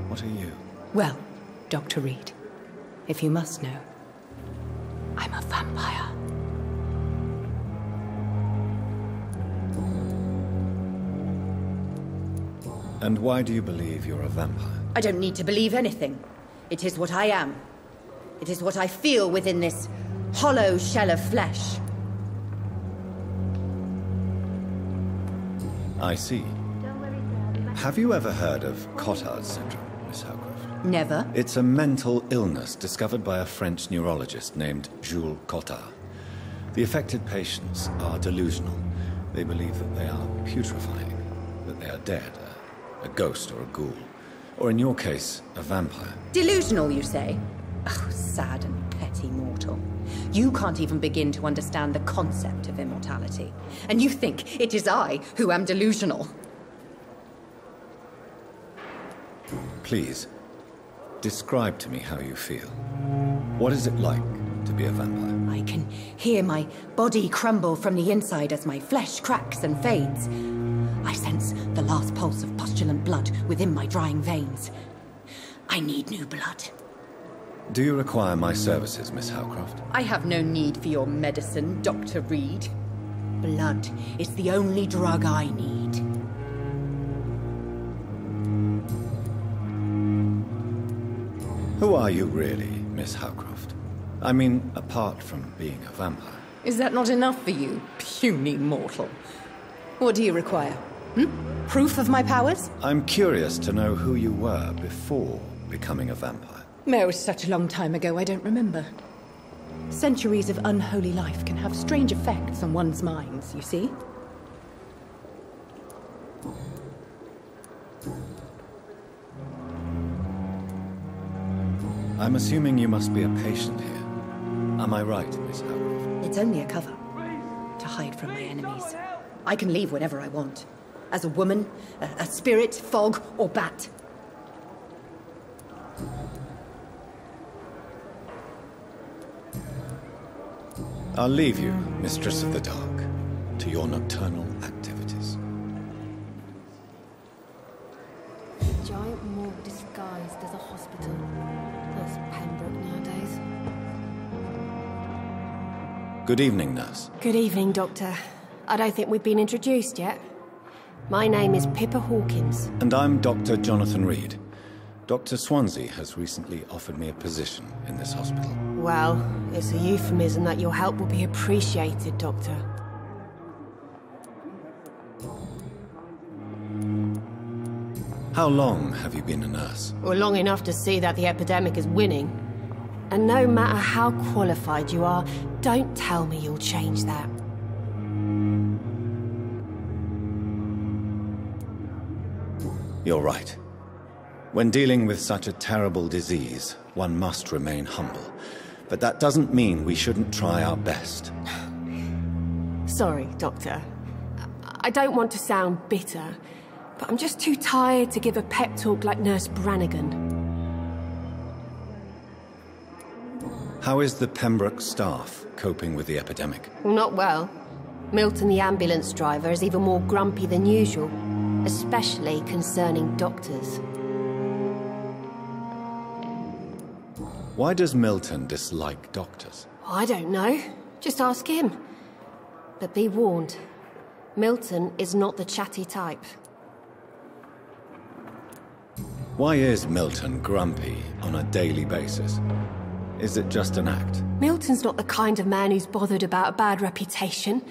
what are you? Well, Dr. Reid, if you must know, I'm a vampire. And why do you believe you're a vampire? I don't need to believe anything. It is what I am. It is what I feel within this hollow shell of flesh. I see. Have you ever heard of Cotard's syndrome, Miss Howcroft? Never. It's a mental illness discovered by a French neurologist named Jules Cotard. The affected patients are delusional. They believe that they are putrefying, that they are dead, a ghost or a ghoul. Or in your case, a vampire. Delusional, you say? Oh, sad and petty mortal. You can't even begin to understand the concept of immortality. And you think it is I who am delusional. Please, describe to me how you feel. What is it like to be a vampire? I can hear my body crumble from the inside as my flesh cracks and fades. I sense the last pulse of pustulant blood within my drying veins. I need new blood. Do you require my services, Miss Howcroft? I have no need for your medicine, Dr. Reid. Blood is the only drug I need. Who are you really, Miss Howcroft? I mean, apart from being a vampire. Is that not enough for you, puny mortal? What do you require? Proof of my powers? I'm curious to know who you were before becoming a vampire. It was such a long time ago, I don't remember. Centuries of unholy life can have strange effects on one's minds, you see? I'm assuming you must be a patient here. Am I right, Miss Howcroft? It's only a cover. To hide from my enemies. I can leave whenever I want. As a woman, a spirit, fog, or bat. I'll leave you, Mistress of the Dark, to your nocturnal activities. A giant morgue disguised as a hospital. That's Pembroke nowadays. Good evening, nurse. Good evening, Doctor. I don't think we've been introduced yet. My name is Pippa Hawkins. And I'm Dr. Jonathan Reid. Dr. Swansea has recently offered me a position in this hospital. Well, it's a euphemism that your help will be appreciated, Doctor. How long have you been a nurse? Well, long enough to see that the epidemic is winning. And no matter how qualified you are, don't tell me you'll change that. You're right. When dealing with such a terrible disease, one must remain humble. But that doesn't mean we shouldn't try our best. Sorry, Doctor. I don't want to sound bitter, but I'm just too tired to give a pep talk like Nurse Brannigan. How is the Pembroke staff coping with the epidemic? Well, not well. Milton, the ambulance driver, is even more grumpy than usual, especially concerning doctors. Why does Milton dislike doctors? I don't know. Just ask him. But be warned, Milton is not the chatty type. Why is Milton grumpy on a daily basis? Is it just an act? Milton's not the kind of man who's bothered about a bad reputation,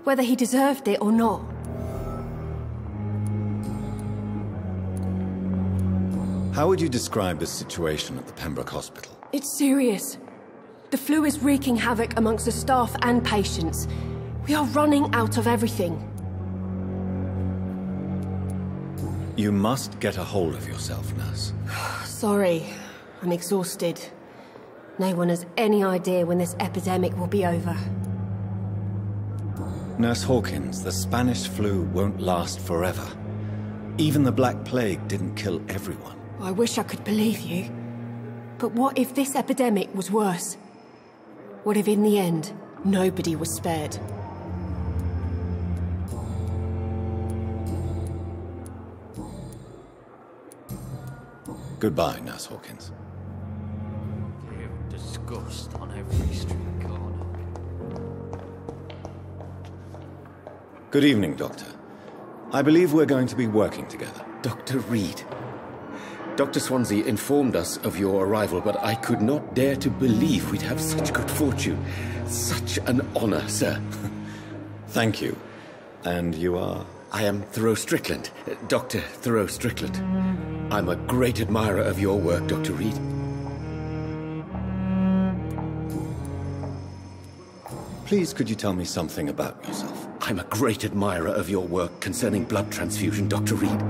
whether he deserved it or not. How would you describe the situation at the Pembroke Hospital? It's serious. The flu is wreaking havoc amongst the staff and patients. We are running out of everything. You must get a hold of yourself, nurse. Sorry, I'm exhausted. No one has any idea when this epidemic will be over. Nurse Hawkins, the Spanish flu won't last forever. Even the Black Plague didn't kill everyone. I wish I could believe you. But what if this epidemic was worse? What if in the end, nobody was spared? Goodbye, Nurse Hawkins. Disgust on every street corner. Good evening, Doctor. I believe we're going to be working together. Dr. Reed. Dr. Swansea informed us of your arrival, but I could not dare to believe we'd have such good fortune. Such an honor, sir. Thank you. And you are? I am Thoreau Strickland, Dr. Thoreau Strickland. I'm a great admirer of your work, Dr. Reed. Please, could you tell me something about yourself? I'm a great admirer of your work concerning blood transfusion, Dr. Reed.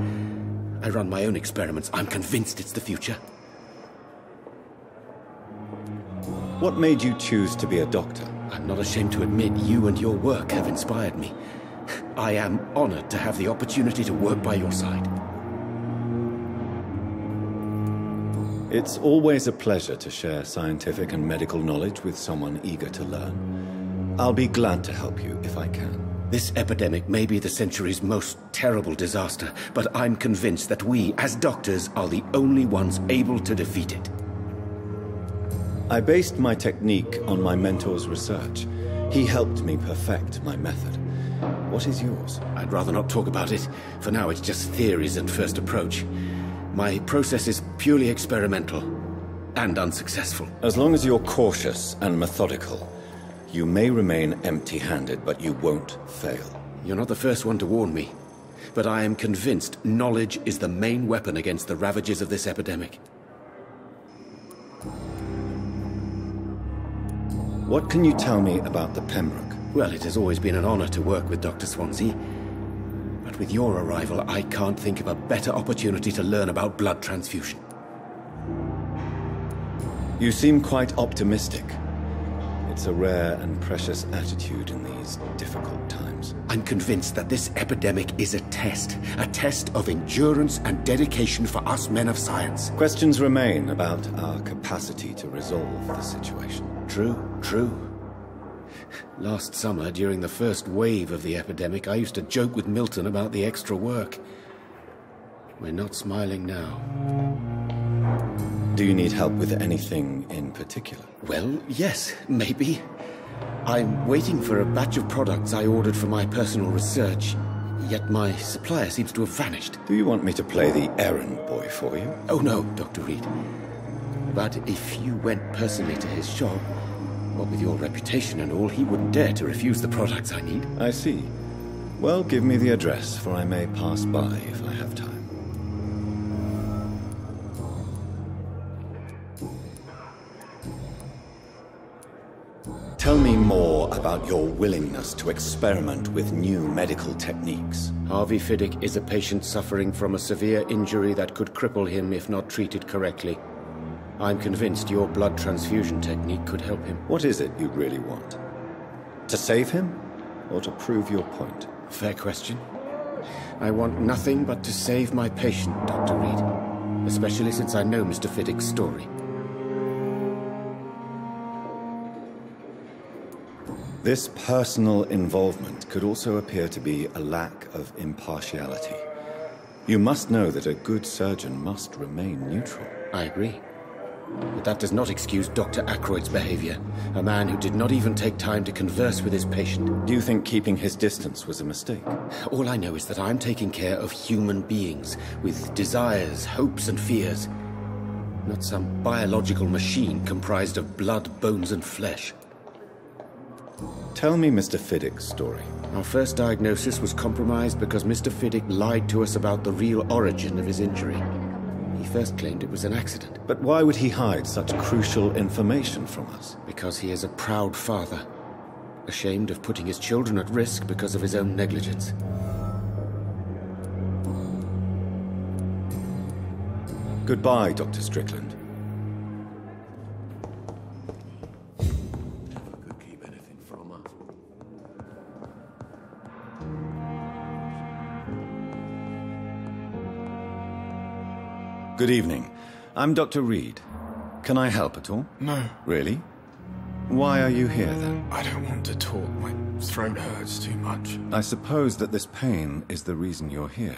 I run my own experiments. I'm convinced it's the future. What made you choose to be a doctor? I'm not ashamed to admit you and your work have inspired me. I am honored to have the opportunity to work by your side. It's always a pleasure to share scientific and medical knowledge with someone eager to learn. I'll be glad to help you if I can. This epidemic may be the century's most terrible disaster, but I'm convinced that we, as doctors, are the only ones able to defeat it. I based my technique on my mentor's research. He helped me perfect my method. What is yours? I'd rather not talk about it. For now, it's just theories and first approach. My process is purely experimental and unsuccessful. As long as you're cautious and methodical, you may remain empty-handed, but you won't fail. You're not the first one to warn me, but I am convinced knowledge is the main weapon against the ravages of this epidemic. What can you tell me about the Pembroke? Well, it has always been an honor to work with Dr. Swansea. But with your arrival, I can't think of a better opportunity to learn about blood transfusion. You seem quite optimistic. It's a rare and precious attitude in these difficult times. I'm convinced that this epidemic is a test of endurance and dedication for us men of science. Questions remain about our capacity to resolve the situation. True. Last summer, during the first wave of the epidemic, I used to joke with Milton about the extra work. We're not smiling now. Do you need help with anything in particular? Well, yes, maybe. I'm waiting for a batch of products I ordered for my personal research. yet my supplier seems to have vanished. Do you want me to play the errand boy for you? Oh no, Dr. Reid. But if you went personally to his shop, what with your reputation and all, he wouldn't dare to refuse the products I need. I see. Well, give me the address, for I may pass by if I have time. Tell me more about your willingness to experiment with new medical techniques. Harvey Fiddick is a patient suffering from a severe injury that could cripple him if not treated correctly. I'm convinced your blood transfusion technique could help him. What is it you really want? To save him, or to prove your point? Fair question. I want nothing but to save my patient, Dr. Reid. Especially since I know Mr. Fiddick's story. This personal involvement could also appear to be a lack of impartiality. You must know that a good surgeon must remain neutral. I agree. But that does not excuse Dr. Ackroyd's behavior. A man who did not even take time to converse with his patient. Do you think keeping his distance was a mistake? All I know is that I'm taking care of human beings with desires, hopes and fears. Not some biological machine comprised of blood, bones and flesh. Tell me Mr. Fiddick's story. Our first diagnosis was compromised because Mr. Fiddick lied to us about the real origin of his injury. He first claimed it was an accident. But why would he hide such crucial information from us? Because he is a proud father, ashamed of putting his children at risk because of his own negligence. Goodbye, Dr. Strickland. Good evening. I'm Dr. Reid. Can I help at all? No. Really? Why are you here, then? I don't want to talk. My throat hurts too much. I suppose that this pain is the reason you're here.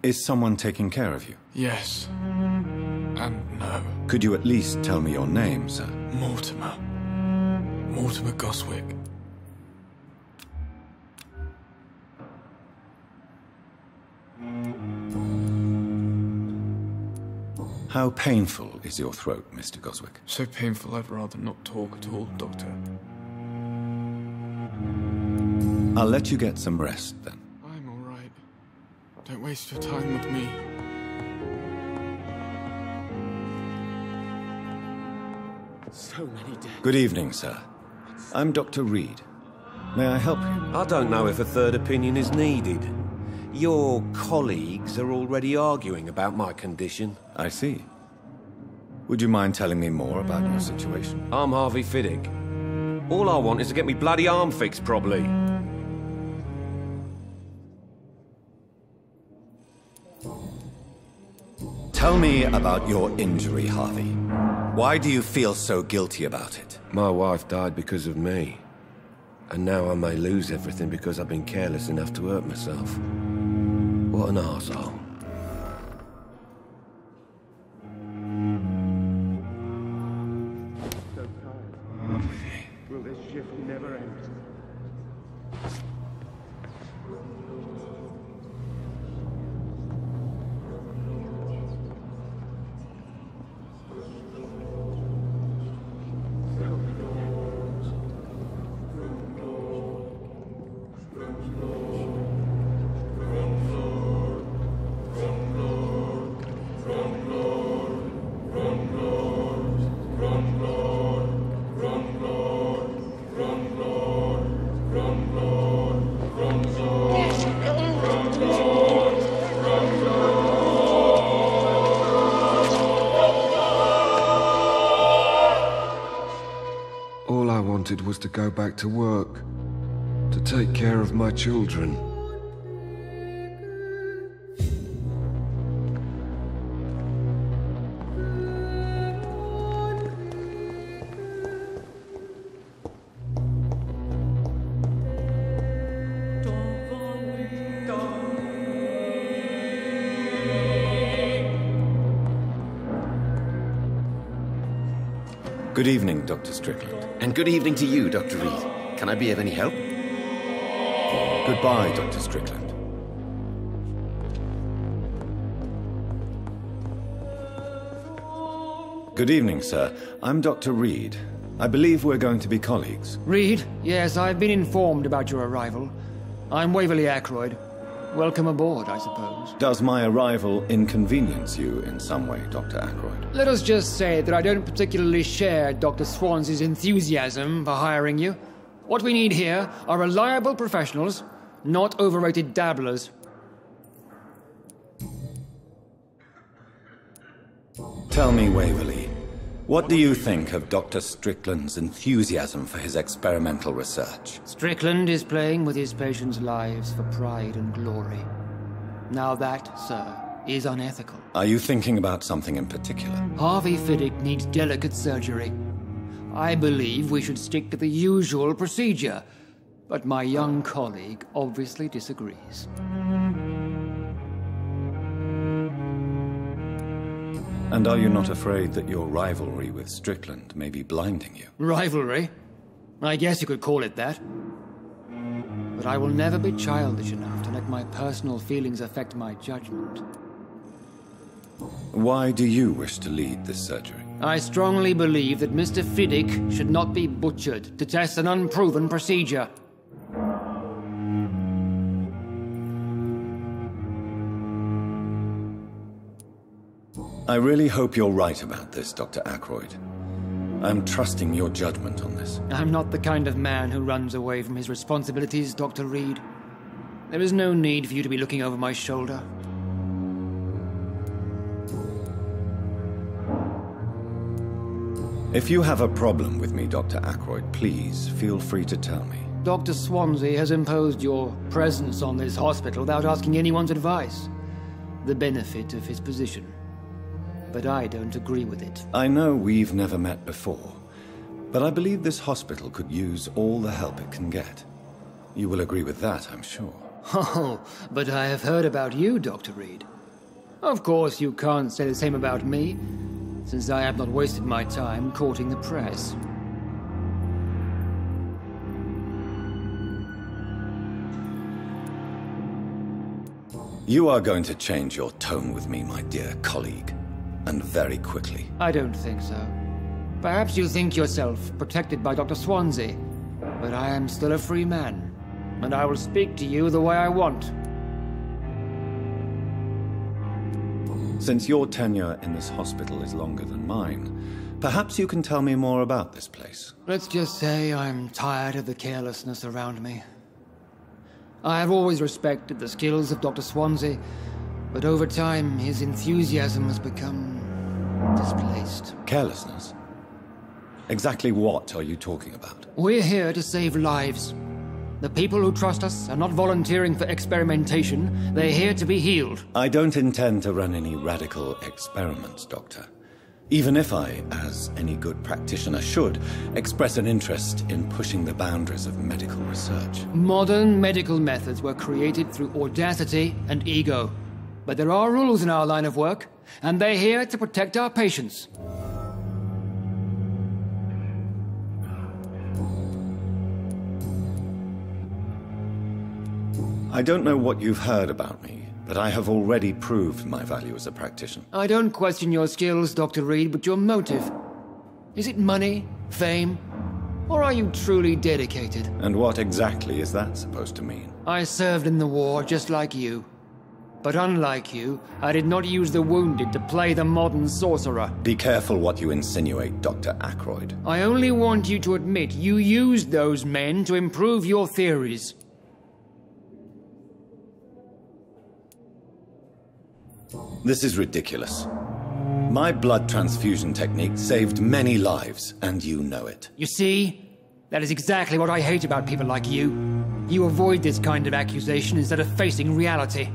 Is someone taking care of you? Yes. And no. Could you at least tell me your name, sir? Mortimer. Mortimer Goswick. How painful is your throat, Mr. Goswick? So painful I'd rather not talk at all, Doctor. I'll let you get some rest, then. I'm all right. Don't waste your time with me. So many days. Good evening, sir. I'm Dr. Reid. May I help you? I don't know if a third opinion is needed. Your colleagues are already arguing about my condition. I see. Would you mind telling me more about your situation? I'm Harvey Fiddick. All I want is to get me bloody arm fixed properly. Tell me about your injury, Harvey. Why do you feel so guilty about it? My wife died because of me. And now I may lose everything because I've been careless enough to hurt myself. What an arsehole. Will this shift never end? Was to go back to work, to take care of my children. Good evening, Dr. Strickland. And good evening to you, Dr. Reid. Can I be of any help? Goodbye, Dr. Strickland. Good evening, sir. I'm Dr. Reid. I believe we're going to be colleagues. Reid? Yes, I've been informed about your arrival. I'm Waverly Ackroyd. Welcome aboard, I suppose. Does my arrival inconvenience you in some way, Dr. Ackroyd? Let us just say that I don't particularly share Dr. Swansea's enthusiasm for hiring you. What we need here are reliable professionals, not overrated dabblers. Tell me, Waverly, what do you think of Dr. Strickland's enthusiasm for his experimental research? Strickland is playing with his patients' lives for pride and glory. Now that, sir, is unethical. Are you thinking about something in particular? Harvey Fiddick needs delicate surgery. I believe we should stick to the usual procedure, but my young colleague obviously disagrees. And are you not afraid that your rivalry with Strickland may be blinding you? Rivalry? I guess you could call it that. But I will never be childish enough to let my personal feelings affect my judgment. Why do you wish to lead this surgery? I strongly believe that Mr. Fiddick should not be butchered to test an unproven procedure. I really hope you're right about this, Dr. Ackroyd. I'm trusting your judgment on this. I'm not the kind of man who runs away from his responsibilities, Dr. Reid. There is no need for you to be looking over my shoulder. If you have a problem with me, Dr. Ackroyd, please feel free to tell me. Dr. Swansea has imposed your presence on this hospital without asking anyone's advice. The benefit of his position. But I don't agree with it. I know we've never met before, but I believe this hospital could use all the help it can get. You will agree with that, I'm sure. Oh, but I have heard about you, Dr. Reid. Of course you can't say the same about me, since I have not wasted my time courting the press. You are going to change your tone with me, my dear colleague. And very quickly. I don't think so. Perhaps you think yourself protected by Dr. Swansea, but I am still a free man, and I will speak to you the way I want. Since your tenure in this hospital is longer than mine, perhaps you can tell me more about this place. Let's just say I'm tired of the carelessness around me. I have always respected the skills of Dr. Swansea, but over time, his enthusiasm has become displaced. Carelessness? Exactly what are you talking about? We're here to save lives. The people who trust us are not volunteering for experimentation. They're here to be healed. I don't intend to run any radical experiments, Doctor. Even if I, as any good practitioner should, express an interest in pushing the boundaries of medical research. Modern medical methods were created through audacity and ego. But there are rules in our line of work, and they're here to protect our patients. I don't know what you've heard about me, but I have already proved my value as a practitioner. I don't question your skills, Dr. Reid, but your motive. Is it money, fame, or are you truly dedicated? And what exactly is that supposed to mean? I served in the war just like you. But unlike you, I did not use the wounded to play the modern sorcerer. Be careful what you insinuate, Dr. Ackroyd. I only want you to admit you used those men to improve your theories. This is ridiculous. My blood transfusion technique saved many lives, and you know it. You see? That is exactly what I hate about people like you. You avoid this kind of accusation instead of facing reality.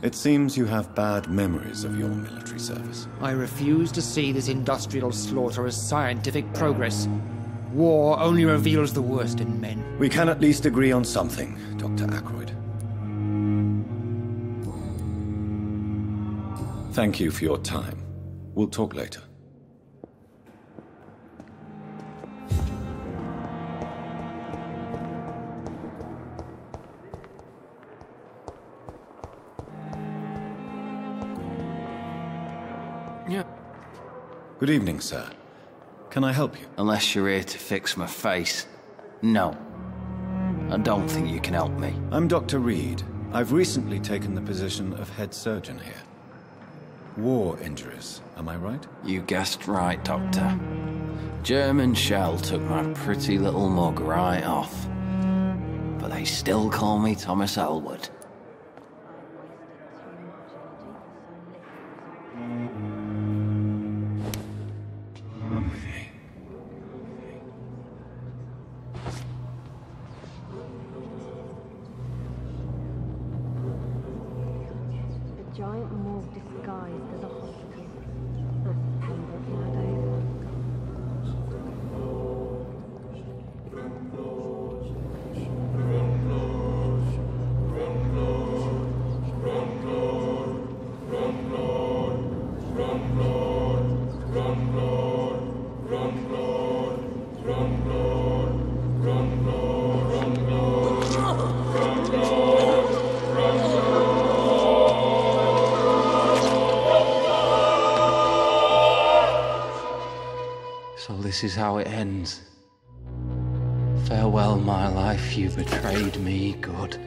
It seems you have bad memories of your military service. I refuse to see this industrial slaughter as scientific progress. War only reveals the worst in men. We can at least agree on something, Dr. Ackroyd. Thank you for your time. We'll talk later. Good evening, sir. Can I help you? Unless you're here to fix my face. No. I don't think you can help me. I'm Dr. Reid. I've recently taken the position of head surgeon here. War injuries, am I right? You guessed right, Doctor. German shell took my pretty little mug right off. But they still call me Thomas Elwood. Giant morgue disguised as a hospital. That's Pembroke nowadays. So this is how it ends. Farewell, my life, you betrayed me, good.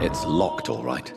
It's locked, all right.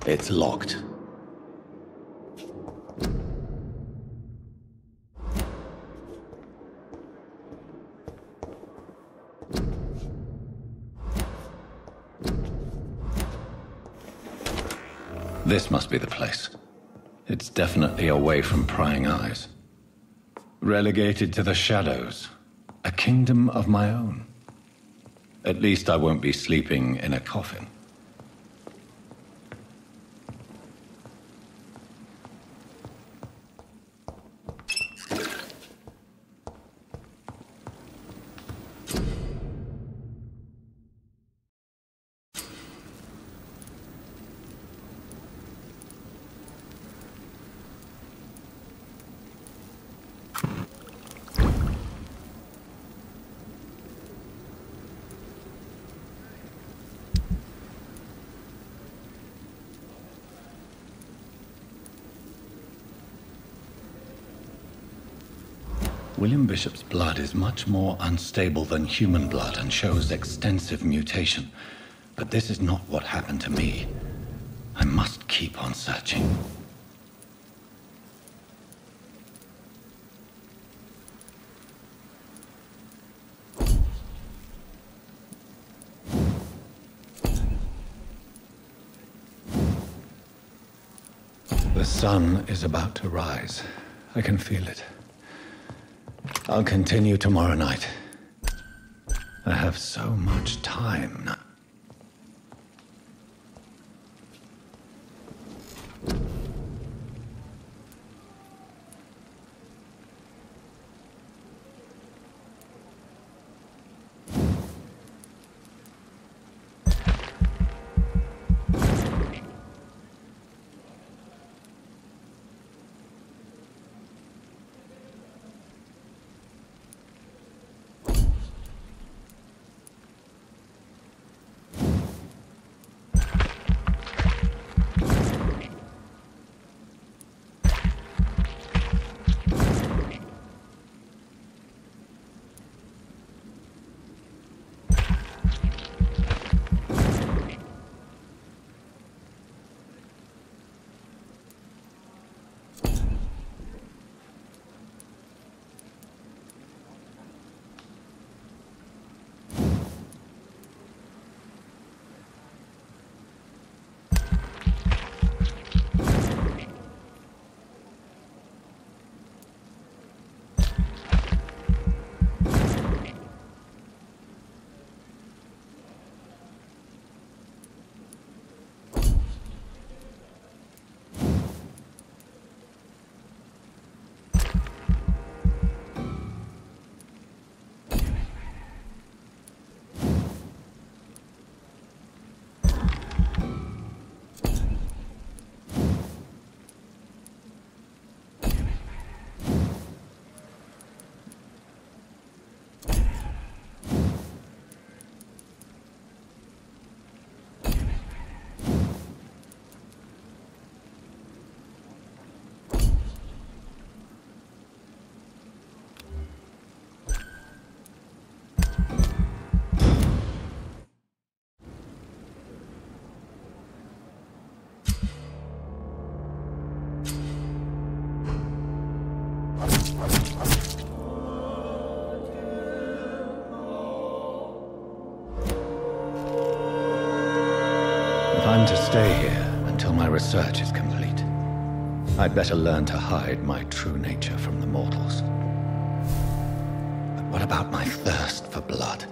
It's locked. This must be the place. It's definitely away from prying eyes. Relegated to the shadows. A kingdom of my own. At least I won't be sleeping in a coffin. William Bishop's blood is much more unstable than human blood and shows extensive mutation. But this is not what happened to me. I must keep on searching. The sun is about to rise. I can feel it. I'll continue tomorrow night. I have so much time now. If I'm to stay here until my research is complete, I'd better learn to hide my true nature from the mortals. But what about my thirst for blood?